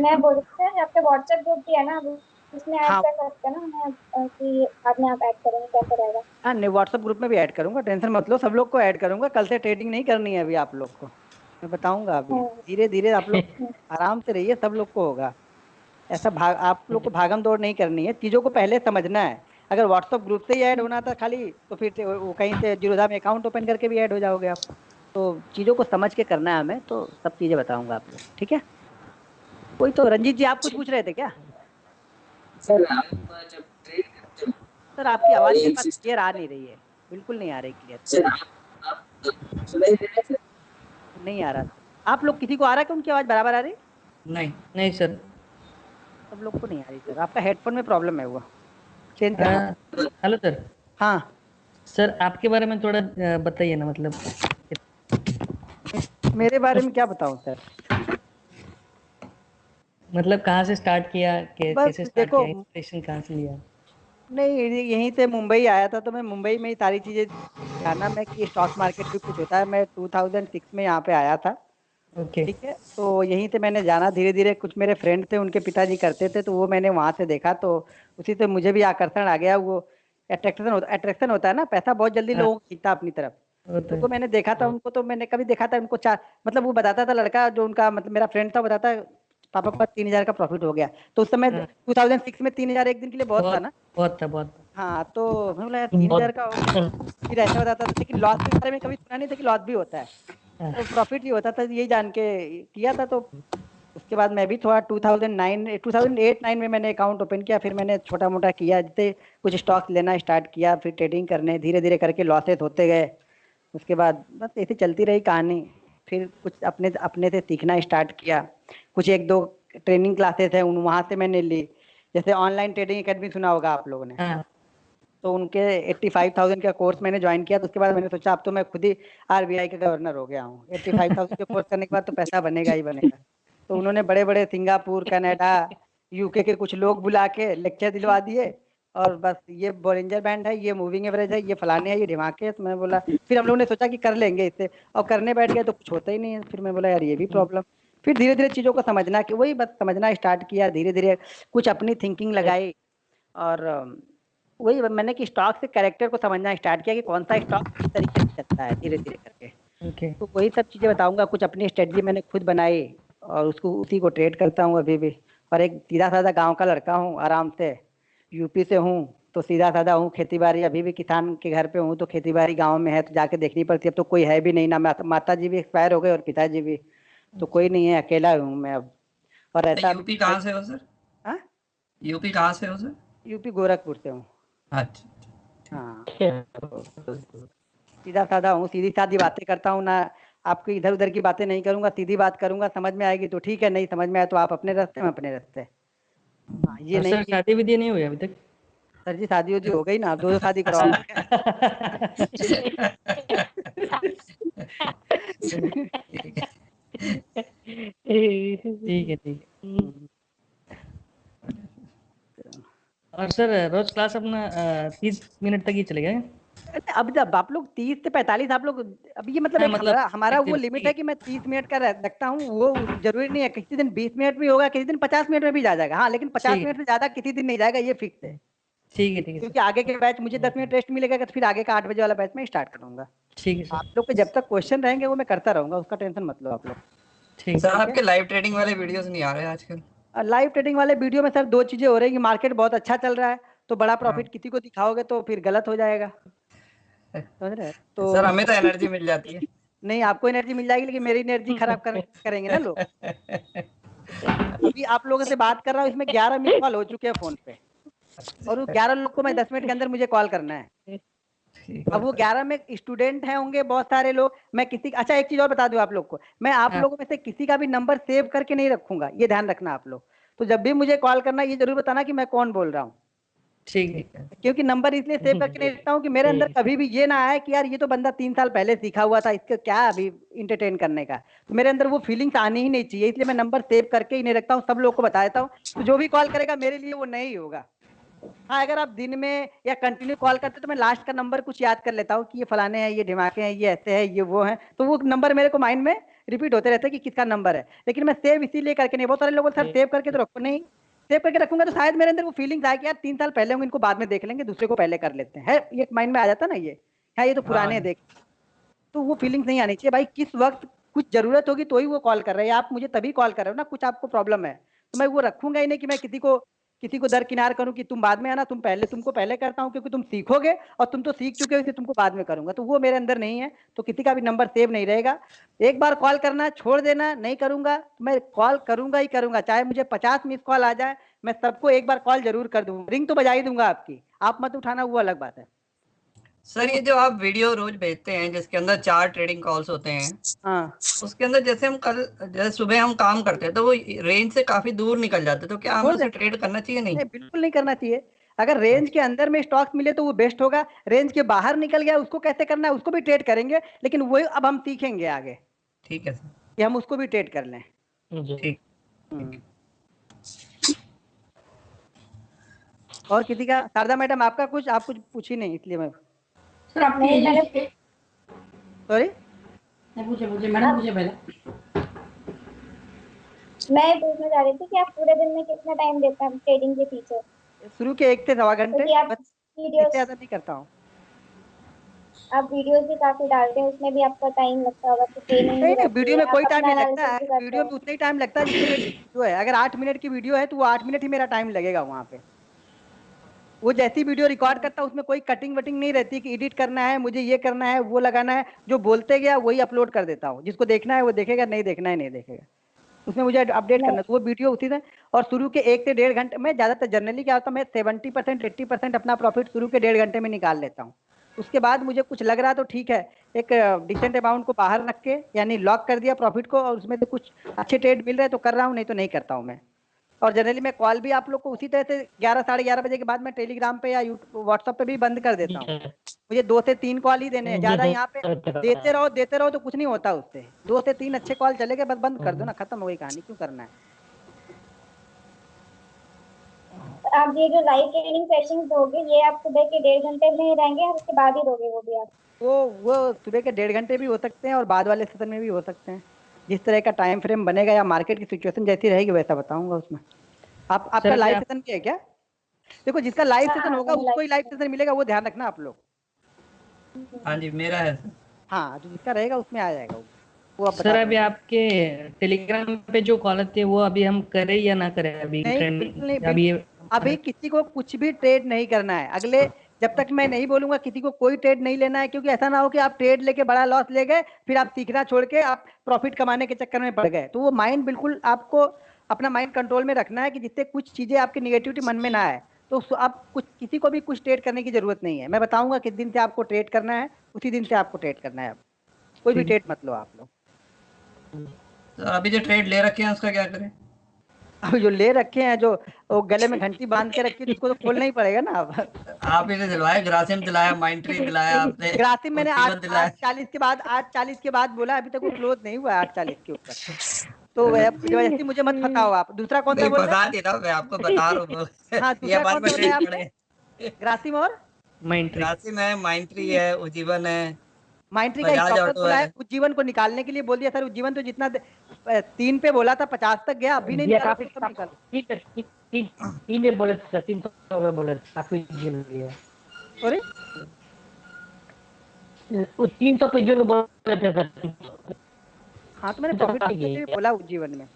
मैं बोल रही हूँ आपका व्हाट्सएप ग्रुप भी है ना, उसमें ऐड हाँ कर सकते हैं ना हमें, कि बाद में आप ऐड करेंगे कैसे रहेगा? हाँ, नहीं व्हाट्सएप ग्रुप में भी ऐड करूंगा, टेंशन मत लो, सब लोग को ऐड करूंगा। कल से ट्रेडिंग नहीं करनी है अभी आप लोग को, मैं बताऊंगा अभी। हाँ धीरे धीरे आप लोग आराम से रहिए, सब लोग को होगा। ऐसा आप लोग को भागम दौड़ नहीं करनी है, चीजों को पहले समझना है। अगर व्हाट्सएप ग्रुप से ही ऐड होना था खाली, तो फिर से वो कहीं से जीरोधा में अकाउंट ओपन करके भी ऐड हो जाओगे आप। तो चीजों को समझ के करना है हमें, तो सब चीजें बताऊंगा आपको, ठीक है। कोई तो रंजीत जी, आप कुछ पूछ रहे थे क्या? सर आप जब ट्रेड करते हो सर आपकी आवाज मेरे एक पास सिस्टम, क्लियर आ नहीं रही है, बिल्कुल नहीं आ रही क्लियर। सर आप सुनाई दे रहे हैं? नहीं आ रहा सर। आप लोग किसी को आ रहा है कि उनकी आवाज बराबर आ रही? नहीं। नहीं सर। सब लोग को नहीं आ रही सर, आपका हेडफोन में प्रॉब्लम है, वो चेंज करना पड़ेगा। Hello sir. हाँ, सर आपके बारे में थोड़ा बताइए ना मतलब मेरे बारे में क्या बताऊं सर? मतलब कहाँ से स्टार्ट किया, बस कैसे स्टार्ट देखो, किया, इंस्पिरेशन कहाँ से लिया? नहीं यहीं से मुंबई आया था, तो मैं मुंबई में ही सारी चीजें जाना मैं कि स्टॉक मार्केट भी कुछ होता है। मैं 2006 में यहाँ पे आया था, ओके। ठीक है। तो यहीं से मैंने जाना धीरे धीरे, कुछ मेरे फ्रेंड थे उनके पिताजी करते थे, तो वो मैंने वहां से देखा, तो उसी से मुझे भी आकर्षण आ गया। वो अट्रैक्शन होता है ना, पैसा बहुत जल्दी हाँ लोगों को खींचता अपनी तरफ। वो तो तो है। वो मैंने देखा था उनको, तो मैंने कभी देखा था उनको चार, मतलब वो बताता था लड़का जो उनका, मतलब मेरा फ्रेंड था, वो बताता पापा के पास 3,000 का प्रॉफिट हो गया। तो उस समय हाँ 2006 में 3,000 एक दिन के लिए बहुत था बहुत ना। बहुत था, बहुत हाँ, तो मैं बोला यार था 3,000 का हो गया। बहुत। फिर ऐसा बताता था, लेकिन लॉस के बारे में कभी सुना नहीं था कि लॉस भी होता है, हाँ, तो प्रॉफिट ही होता था, यही जान के किया था। तो उसके बाद मैं भी थोड़ा 2008-9 में मैंने अकाउंट ओपन किया, फिर मैंने छोटा मोटा किया, जैसे कुछ स्टॉक्स लेना स्टार्ट किया, फिर ट्रेडिंग करने, धीरे धीरे करके लॉसेस होते गए। उसके बाद बस ऐसे चलती रही कहानी। फिर कुछ अपने अपने से सीखना स्टार्ट किया, कुछ एक दो ट्रेनिंग क्लासेस है उन वहाँ से मैंने ली। जैसे ऑनलाइन ट्रेडिंग एकेडमी सुना होगा आप लोगों ने, हाँ तो उनके 85,000 का कोर्स मैंने ज्वाइन किया। तो उसके बाद मैंने सोचा अब तो मैं खुद ही RBI का गवर्नर हो गया हूँ। 85,000 के कोर्स करने के बाद तो पैसा बनेगा ही बनेगा। तो उन्होंने बड़े बड़े सिंगापुर, कनाडा, UK के कुछ लोग बुला के लेक्चर दिलवा दिए, और बस ये बोलिंजर बैंड है, ये मूविंग एवरेज है, ये फलाने है, ये ढिमाके है। तो मैं बोला, फिर हम लोगों ने सोचा कि कर लेंगे इससे, और करने बैठ गए तो कुछ होता ही नहीं है। फिर मैं बोला यार ये भी प्रॉब्लम। फिर धीरे धीरे चीज़ों को समझना, कि वही बस समझना स्टार्ट किया, धीरे धीरे कुछ अपनी थिंकिंग लगाई। और वही मैंने कि स्टॉक से कैरेक्टर को समझना स्टार्ट किया कि कौन सा स्टॉक किस तरीके से चलता है, धीरे धीरे करके। ओके। तो वही सब चीज़ें बताऊंगा। कुछ अपनी स्ट्रेटजी मैंने खुद बनाई और उसको उसी को ट्रेड करता हूँ अभी भी। और एक सीधा साधा गांव का लड़का हूँ, आराम से यूपी से हूँ, तो सीधा साधा हूँ। खेती बाड़ी अभी भी किसान के घर पे हूँ, तो खेती बाड़ी गाँव में है तो जाके देखनी पड़ती है। अब तो कोई है भी नहीं ना, माता जी भी एक्सपायर हो गए और पिताजी भी, तो कोई नहीं है, अकेला हूँ मैं अब। और ऐसा यूपी कहाँ से हो सर? हाँ, यूपी कहाँ से हो सर? यूपी गोरखपुर से हूँ। अच्छा। हाँ, तो सीधा साधा हूँ, सीधी सादी बातें करता हूँ ना। आपकी इधर उधर की बातें नहीं करूंगा, सीधी बात करूंगा। समझ में आएगी तो ठीक है, नहीं समझ में आए तो आप अपने रास्ते, मैं अपने रास्ते। हाँ, ये और नहीं सर कि शादी विधि नहीं हुई अभी तक? सर जी शादी उदी हो गई ना, 2 शादी करवाऊंगा क्या? ठीक है। ठीक है, ठीक है। और सर रोज क्लास अपना 30 मिनट तक ही चलेगा क्या? अब जब आप लोग 30 से 45 आप लोग, अब ये मतलब हाँ, एक मतलब हमारा हमारा वो active- लिमिट है कि मैं 30 मिनट का रखता हूँ। वो जरूरी नहीं है, किसी दिन 20 मिनट भी होगा, किसी दिन 50 मिनट में भी जा जाएगा। हाँ, लेकिन 50 ठीक मिनट है, से ज्यादा किसी दिन नहीं जाएगा, ये फिक्स है। ठीक है, ठीक है क्योंकि सर। आगे के बैच मुझे 10 मिनट रेस्ट मिलेगा, तो फिर आगे का 8 बजे वाला बैच मैं स्टार्ट करूंगा। ठीक है आप सर। लोग के जब तक क्वेश्चन रहेंगे वो मैं करता रहूंगा, उसका टेंशन मत लो आप लोग। ठीक सर है। ठीक है। आपके लाइव ट्रेडिंग वाले वीडियोस नहीं आ रहे आजकल? लाइव ट्रेडिंग वाले वीडियो में सर 2 चीजें हो रही है कि मार्केट बहुत अच्छा चल रहा है, तो बड़ा प्रॉफिट किसी को दिखाओगे तो फिर गलत हो जाएगा, समझ रहे हैं? तो सर हमें तो एनर्जी मिल जाती है। नहीं, आपको एनर्जी मिल जाएगी, लेकिन मेरी एनर्जी खराब करेंगे ना लोग। अभी आप लोगों से बात कर रहा हूँ, इसमें 11 मिस कॉल हो चुके हैं फोन पे, और उस 11 लोग को मैं 10 मिनट के अंदर मुझे कॉल करना है। अब वो 11 में स्टूडेंट हैं, होंगे बहुत सारे लोग। मैं किसी, अच्छा एक चीज और बता दूं आप लोग को, मैं आप हाँ, लोगों में से किसी का भी नंबर सेव करके नहीं रखूंगा, ये ध्यान रखना आप लोग। तो जब भी मुझे कॉल करना, ये जरूर बताना कि मैं कौन बोल रहा हूँ। ठीक है। क्योंकि नंबर इसलिए सेव करके नहीं रखता हूँ कि मेरे अंदर कभी भी ये ना आए कि यार ये तो बंदा 3 साल पहले सीखा हुआ था, इसका क्या अभी इंटरटेन करने का। तो मेरे अंदर वो फीलिंग्स आनी ही नहीं चाहिए, इसलिए मैं नंबर सेव करके ही नहीं रखता हूँ, सब लोग को बता देता हूँ। तो जो भी कॉल करेगा मेरे लिए वो नहीं होगा। हाँ, अगर आप दिन में या कंटिन्यू कॉल करते तो मैं लास्ट का नंबर कुछ याद कर लेता हूँ कि ये फलाने हैं, ये ढिमाके हैं, ये ऐसे हैं, ये वो हैं, तो वो नंबर मेरे को माइंड में रिपीट होते रहते हैं कि किसका नंबर है। लेकिन मैं सेव इसीलिए करके नहीं, बहुत सारे लोग सर सेव करके तो रखो नहीं। सेव करके रखूंगा तो शायद मेरे अंदर वो फीलिंग्स आए कि यार 3 साल पहले होंगे, इनको बाद में देख लेंगे, दूसरे को पहले कर लेते हैं, है ये माइंड में आ जाता ना ये, है ये तो पुराने हैं, हाँ देख। तो वो फीलिंग्स नहीं आनी चाहिए भाई। किस वक्त कुछ जरूरत होगी तो ही वो कॉल कर रहे हैं, आप मुझे तभी कॉल कर रहे हो ना, कुछ आपको प्रॉब्लम है तो मैं वो रखूंगा ही नहीं कि मैं किसी को दरकिनार करूं कि तुम बाद में आना, तुमको पहले करता हूं क्योंकि तुम सीखोगे, और तुम तो सीख चुके हो इसलिए तुमको बाद में करूंगा, तो वो मेरे अंदर नहीं है। तो किसी का भी नंबर सेव नहीं रहेगा। एक बार कॉल करना छोड़ देना, नहीं करूंगा तो मैं कॉल करूंगा ही करूंगा, चाहे मुझे 50 मिस कॉल आ जाए, मैं सबको एक बार कॉल जरूर कर दूंगा, रिंग तो बजा ही दूंगा आपकी, आप मत उठाना वो अलग बात है। सर, ये जो आप वीडियो रोज भेजते हैं जिसके अंदर 4 ट्रेडिंग कॉल्स होते हैं, हाँ, उसके अंदर जैसे सुबह हम काम करते हैं तो वो रेंज से काफी दूर निकल जाते हैं, तो क्या हमें छोड़ उसे देना। ट्रेड करना चाहिए? नहीं। नहीं, बिल्कुल नहीं करना चाहिए। अगर रेंज के अंदर में स्टॉक्स मिले तो वो बेस्ट होगा, रेंज के बाहर निकल गया उसको कैसे करना है उसको भी ट्रेड करेंगे, लेकिन वही अब हम सीखेंगे आगे ठीक है सर। कि हम उसको भी ट्रेड कर लें। ठीक। हम्म। और किसी का, शारदा मैडम आपका कुछ, आप कुछ पूछी नहीं इसलिए मैं, सर आपकी नहीं, मैंने एजेंसी सॉरी। पूछे मैडम पूछे पहले। मैं ये पूछना चाह रही थी कि आप पूरे दिन में कितना टाइम देते हैं ट्रेडिंग के पीछे, शुरू के 1 से सवा घंटे, क्योंकि आप बस इससे वीडियोस ज्यादा नहीं करता हूँ। भी काफी डालते हैं, उसमें भी आपका टाइम लगता होगा, तो ट्रेनिंग नहीं भी नहीं, रहती वीडियो है, में आप कोई टाइम अपना नहीं लगता एनालिसिस है, भी करते वीडियो में हैं। उतना ही टाइम लगता है जितने मिनट की वीडियो है। अगर 8 मिनट की वीडियो है तो वो 8 मिनट ही मेरा टाइम लगेगा वहां पे। वो जैसी वीडियो रिकॉर्ड करता है उसमें कोई कटिंग वटिंग नहीं रहती कि एडिट करना है, मुझे ये करना है, वो लगाना है, जो बोलते गया वही अपलोड कर देता हूँ, जिसको देखना है वो देखेगा, नहीं देखना है नहीं देखेगा। उसमें मुझे अपडेट नहीं, करना, तो वो वीडियो उसी से। और शुरू के 1 से 1.5 घंटे में ज्यादातर जनरली क्या होता है, मैं 70% 80% अपना प्रॉफिट शुरू के 1.5 घंटे में निकाल लेता हूँ। उसके बाद मुझे कुछ लग रहा तो ठीक है, एक डिसेंट अमाउंट को बाहर रख के यानी लॉक कर दिया प्रॉफिट को, और उसमें से कुछ अच्छे ट्रेड मिल रहे तो कर रहा हूँ, नहीं तो नहीं करता हूँ मैं। और जनरली मैं कॉल भी आप लोग को उसी तरह से 11 साढ़े 11 बजे के बाद मैं टेलीग्राम पे या व्हाट्सएप पे भी बंद कर देता हूँ। मुझे 2 से 3 कॉल ही देने हैं, ज्यादा यहाँ पे देते रहो तो कुछ नहीं होता उससे। 2 से 3 अच्छे कॉल चले गए, बस बंद कर दो ना, खत्म हो गई कहानी, क्यों करना है। आप ये जो लाइव ट्रेनिंग सेशंस दोगे ये आप सुबह के 1.5 घंटे में रहेंगे और उसके बाद ही दोगे वो भी आप? वो सुबह के 1.5 घंटे भी हो सकते हैं और बाद वाले सेशन में भी हो सकते हैं। जिस तरह का टाइम फ्रेम बनेगा या मार्केट की सिचुएशन जैसी रहेगी वैसा बताऊंगा उसमें। आपका सर, लाइव क्या- सेशन क्या है क्या? देखो जिसका लाइव हाँ, सेशन होगा मैंने उसको ही लाइव सेशन मिलेगा, वो ध्यान रखना आप लोग। हाँ जी, मेरा है सर। हाँ, जो जिसका रहेगा उसमें आ जाएगा वो आप सर बता अभी देना। आपके टेलीग्राम पे जो कॉल थे वो अभी हम करें या ना करें अभी नहीं, ट्रेंडिंग बिल्कुल नहीं, अभी अभी किसी को कुछ भी ट्रेड नहीं करना है। अगले जब तक मैं नहीं बोलूंगा किसी को कोई ट्रेड नहीं लेना है, क्योंकि ऐसा ना हो कि आप ट्रेड लेके बड़ा लॉस ले गए, फिर आप सीखना छोड़ के आप प्रॉफिट कमाने के चक्कर में पड़ गए। तो वो माइंड बिल्कुल आपको अपना माइंड कंट्रोल में रखना है कि जिससे कुछ चीजें आपकी निगेटिविटी मन में ना आए। तो आप कुछ किसी को भी कुछ ट्रेड करने की जरूरत नहीं है। मैं बताऊंगा किस दिन से आपको ट्रेड करना है, उसी दिन से आपको ट्रेड करना है। आप कोई भी ट्रेड मत लो आप लोग। तो अभी जो ट्रेड ले रखे हैं उसका क्या करें? अब जो ले रखे हैं, जो वो गले में घंटी बांध के रखी है, तो उसको तो खोलना ही पड़ेगा ना। अब आप इसे दिलवाए, ग्रासिम दिलाया, माइंट्री दिलाया आपने, ग्रासिम मैंने जीवन दिलाया। 8:40 के बाद बोला, अभी तक वो क्लोज नहीं हुआ 8:40 के ऊपर। तो जबरदस्ती मुझे मत फंसाओ आप। दूसरा कौन सा नहीं बोल रहे फंसा नहीं रहा, मैं आपको बता रहा हूँ। हैं? हाँ, ये दूसरा बाद कौन में सा बताया ट्रेड आपने? पड़े। ग्रासिम और माइंड ट्रिक। ग्रासिम है, माइंट्री है, उज्जीवन है, माइंट्री का बजाज स्टॉप लॉस ऑटो बोला है। है, उज्जीवन को निकालने के लिए बोल दिया। सर उज्जीवन तो जितना 3 पे बोला था 50 तक गया, अभी नहीं ये निकाला, काफी उसको कब निकाला? तीन ये बोले थे, 300 बोले थे, काफी झील लिया। सॉरी, वो 300 पे जो बोले थे सर, हाँ तो मैंने 300 प्रॉफिट काफी करने के लिए गया। बोला उज्जीवन में।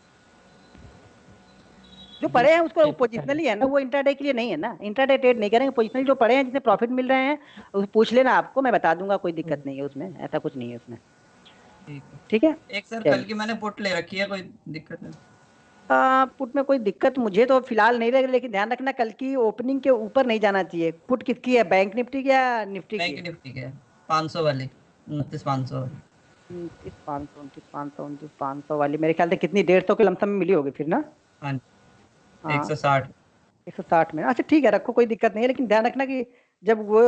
जो पड़े हैं उसको पोजिशनली है ना, वो इंट्राडे के लिए नहीं है ना। इंट्राडे ट्रेड नहीं करेंगे, पोजिशनली जो पड़े हैं जिससे प्रॉफिट मिल रहे हैं उसे पूछ लेना, आपको मैं बता दूंगा, कोई दिक्कत नहीं है उसमें, ऐसा कुछ नहीं है उसमें। ठीक है। ठीक है, एक सर कल चलिए। की मैंने पुट ले रखी है, कोई दिक्कत नहीं? पुट में कोई दिक्कत मुझे तो फिलहाल नहीं लग रही, लेकिन ध्यान रखना कल की ओपनिंग के ऊपर नहीं जाना चाहिए। पुट किसकी है, बैंक निफ्टी की या निफ्टी की बैंक है? निफ्टी के 500 वाली, 29,500 वाली। 29,500, 29,500, 29,500 वाली मेरे ख्याल से कितनी, 150 के लमसम में मिली होगी फिर ना। हाँ, हाँ, 160। 160 में। अच्छा ठीक है, रखो, कोई दिक्कत नहीं है, लेकिन ध्यान रखना कि जब वो,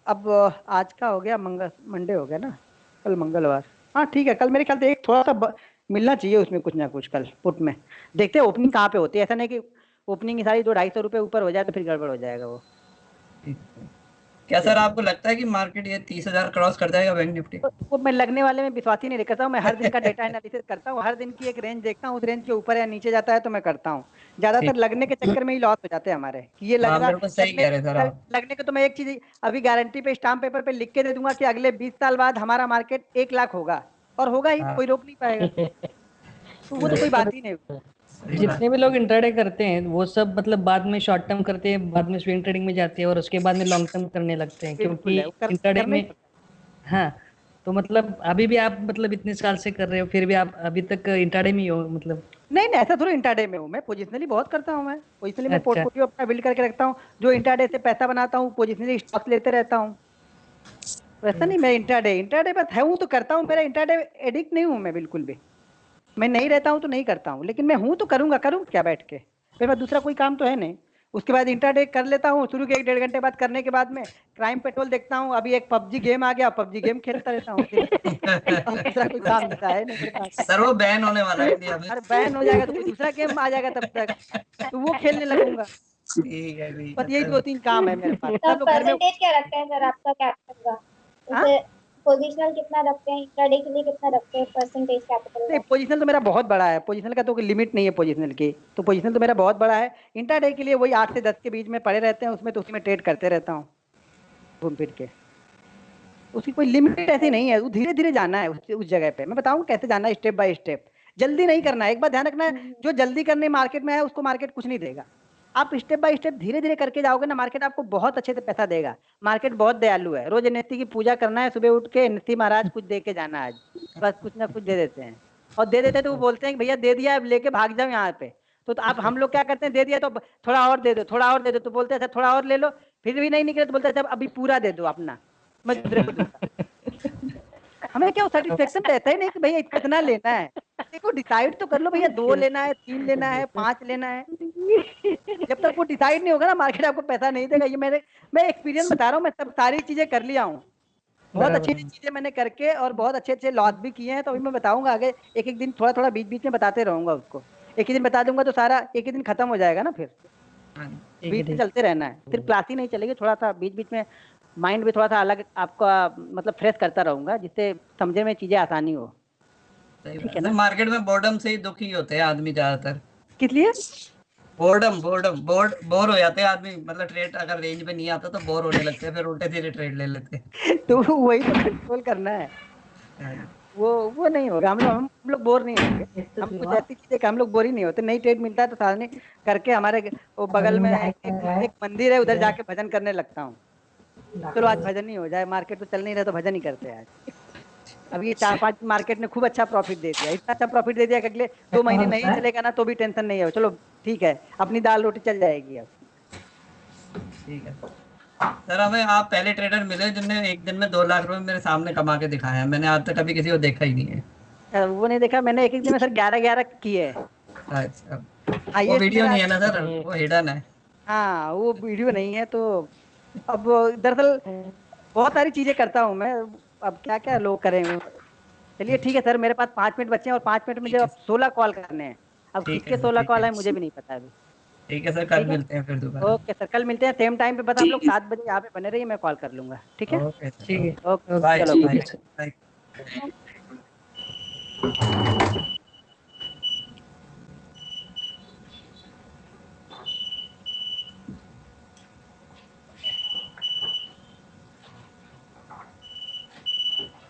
अब आज का हो गया मंडे हो गया ना, कल मंगलवार। हाँ ठीक है, कल मेरे ख्याल से एक थोड़ा सा मिलना चाहिए उसमें कुछ ना कुछ कल पुट में। देखते हैं ओपनिंग कहाँ पे होती है, ऐसा नहीं कि ओपनिंग की सारी 200-250 रुपये ऊपर हो जाए तो फिर गड़बड़ हो जाएगा वो। ठीक है। क्या सर आपको लगता है कि मार्केट ये 30,000 क्रॉस कर जाएगा बैंक निफ्टी? वो मैं लगने वाले में विश्वास ही नहीं करता हूँ। मैं हर दिन का डेटा एनालिसिस करता हूँ, हर दिन की एक रेंज देखता हूँ, उस रेंज के ऊपर या नीचे जाता है तो मैं करता हूँ। ज्यादातर ठीक। लगने के चक्कर में ही लॉस हो जाते हैं हमारे, कि ये लग हाँ रहा, बिल्कुल सही कह रहे हैं सर आप। लगने के तो मैं एक चीज अभी गारंटी पे स्टाम्प पेपर पे लिख के दे दूंगा कि अगले 20 साल बाद हमारा मार्केट 1 लाख होगा, और होगा ही, हाँ। कोई रोक नहीं पाएगा। तो वो तो कोई बात ही नहीं। जितने भी लोग इंट्राडे करते हैं वो सब मतलब बाद में शॉर्ट टर्म करते हैं, बाद में स्विंग ट्रेडिंग में जाते हैं और उसके बाद में लॉन्ग टर्म करने लगते हैं, बिल्कुल क्योंकि है, वो इंट्राडे करना ही में, हाँ, तो मतलब अभी भी आप मतलब इतने साल से कर रहे हो फिर भी आप अभी तक इंट्राडे में ही हो मतलब? नहीं नहीं, ऐसा थोड़ा इंट्राडे में हूँ मैं, पोजिशनली बहुत करता हूँ मैं। पोजिशनली मैं अच्छा। पोर्टफोलियो अपना बिल्ड करके रखता हूँ, जो इंट्राडे से पैसा बनाता हूँ पोजिशनली स्टॉक्स लेते रहता हूँ। वैसा नहीं, मैं इंट्राडे बस है हूँ तो करता हूँ, मेरा इंट्राडे एडिक्ट नहीं हूँ मैं बिल्कुल भी। मैं नहीं रहता हूँ तो नहीं करता हूँ, लेकिन मैं हूँ तो करूँगा, करूँ क्या बैठ के, फिर मैं दूसरा कोई काम तो है नहीं। उसके बाद इंट्राडे कर लेता हूँ शुरू के 1-1.5 घंटे बाद करने के बाद में क्राइम पेट्रोल देखता हूँ। अभी एक पबजी गेम आ गया, पबजी गेम खेलता रहता हूँ दिन भर। और दूसरा कोई काम धंधा है नहीं मेरे पास। सर वो बैन होने वाला है इंडिया में। अरे बैन हो जाएगा तो कोई दूसरा गेम आ जाएगा तब तक, तो वो खेलने लगूंगा। ठीक है, ठीक बस है यही सर। 2-3 काम है मेरे पास, तो सब लोग घर में। परसेंटेज क्या रखते हैं सर आपका कैपिटल का? हाँ? जैसे पोजिशनल कितना रखते हैं, इंट्राडे के लिए कितना रखते हैं परसेंटेज कैपिटल नहीं, का? पोजिशनल तो मेरा बहुत बड़ा है, पोजिशनल का तो कोई लिमिट नहीं है पोजिशनल की, तो पोजिशनल तो मेरा बहुत बड़ा है। इंट्राडे के लिए वही 8 से 10 के बीच में पड़े रहते हैं, उसमें तो उसी में ट्रेड करते रहता हूँ घूम फिर के। उसकी कोई लिमिट ऐसी नहीं है, वो धीरे धीरे जाना है उस जगह पे। मैं बताऊँ कैसे जाना है, स्टेप बाय स्टेप। जल्दी नहीं करना है, एक बार ध्यान रखना है, जो जल्दी करने मार्केट में है उसको मार्केट कुछ नहीं देगा। आप स्टेप बाय स्टेप धीरे धीरे करके जाओगे ना, मार्केट आपको बहुत अच्छे से पैसा देगा। मार्केट बहुत दयालु है, रोज एनएससी की पूजा करना है, सुबह उठ के एनएससी महाराज कुछ दे के जाना है आज, बस कुछ ना कुछ दे देते हैं। और दे देते हैं तो वो बोलते हैं कि भैया दे दिया, अब लेके भाग जाओ यहाँ पे। तो आप हम लोग क्या करते हैं, दे दिया तो थोड़ा और दे दो, थोड़ा और दे दो, तो बोलते हैं अच्छा थोड़ा और ले लो, फिर भी नहीं निकले तो बोलते हैं अच्छा अभी पूरा दे दो अपना, मैं दूसरे को दूंगा। हमें क्या सेटिस्फेक्शन रहता ही नहीं कि भैया कितना लेना है। देखो डिसाइड तो कर लो भैया, 2 लेना है, 3 लेना है, 5 लेना है। जब तक वो डिसाइड नहीं होगा ना, मार्केट आपको पैसा नहीं देगा। ये मैं एक्सपीरियंस बता रहा हूँ, मैं सब सारी चीजें कर लिया हूँ, बहुत अच्छी अच्छी चीजें मैंने करके और बहुत अच्छे अच्छे लॉस भी किए हैं। तो अभी मैं बताऊंगा आगे, एक एक दिन थोड़ा थोड़ा बीच बीच में बताते रहूंगा उसको। एक ही दिन बता दूंगा तो सारा एक ही दिन खत्म हो जाएगा ना, फिर बीच में चलते रहना है, सिर्फ क्लास ही नहीं चलेगी, थोड़ा सा बीच बीच में माइंड भी थोड़ा सा अलग आपका मतलब फ्रेश करता रहूंगा, जिससे समझे में चीजें आसानी हो। ठीक है ना। मार्केट में बोर्डम से ही दुखी होते हैं आदमी ज्यादातर। किस लिए? बोर हो जाते हैं आदमी, मतलब ट्रेड अगर रेंज में नहीं आता तो बोर होने लगते हैं, फिर उल्टे सीधे ट्रेड ले लेते हैं। तो वही तो कंट्रोल करना है। वो नहीं होगा, हम लोग बोर नहीं होंगे। हम कुछ ऐसी चीजें कि हम लोग बोर ही नहीं होते। नई ट्रेड मिलता है तो साधने करके हमारे वो बगल में एक मंदिर है, उधर जाके भजन करने लगता हूँ। चलो आज भजन ही हो जाए, मार्केट तो चल नहीं रहा तो भजन ही करते हैं आज। अब ये 4-5 मार्केट ने खूब अच्छा प्रॉफिट दे दिया, इतना अच्छा प्रॉफिट दे दिया कि अगले 2 महीने नहीं चलेगा ना तो भी टेंशन नहीं है। चलो ठीक है, अपनी दाल रोटी चल जाएगी अब। ठीक है सर, हमें आप पहले ट्रेडर मिले जिनने एक दिन में 2 लाख रुपए मेरे सामने कमा के दिखाया है। मैंने आज तक कभी किसी को देखा ही नहीं है। वो नहीं देखा मैंने, एक एक दिन में सर 11-11 किए हैं। अच्छा, वो हाईएस्ट वीडियो मेरा। नहीं है ना सर, वो हिडन है। हाँ वो वीडियो नहीं है तो अब दरअसल बहुत सारी चीजें करता हूँ मैं। अब क्या क्या लोग करेंगे। चलिए ठीक है सर, मेरे पास 5 मिनट बचे हैं और 5 मिनट में ठीक मुझे है अब 16 कॉल करने हैं। अब ठीक है किसके सर, 16 ठीक कॉल है है मुझे भी नहीं पता अभी। ठीक है सर, कल ठीक है, मिलते हैं फिर दोबारा। ओके सर, कल मिलते हैं सेम टाइम पे। बस आप लोग 7 बजे यहाँ पे बने रहिए, मैं कॉल कर लूंगा। ठीक है, ओके ठीक है। ओके बाय चलो बाय बाय। बाय। Okay.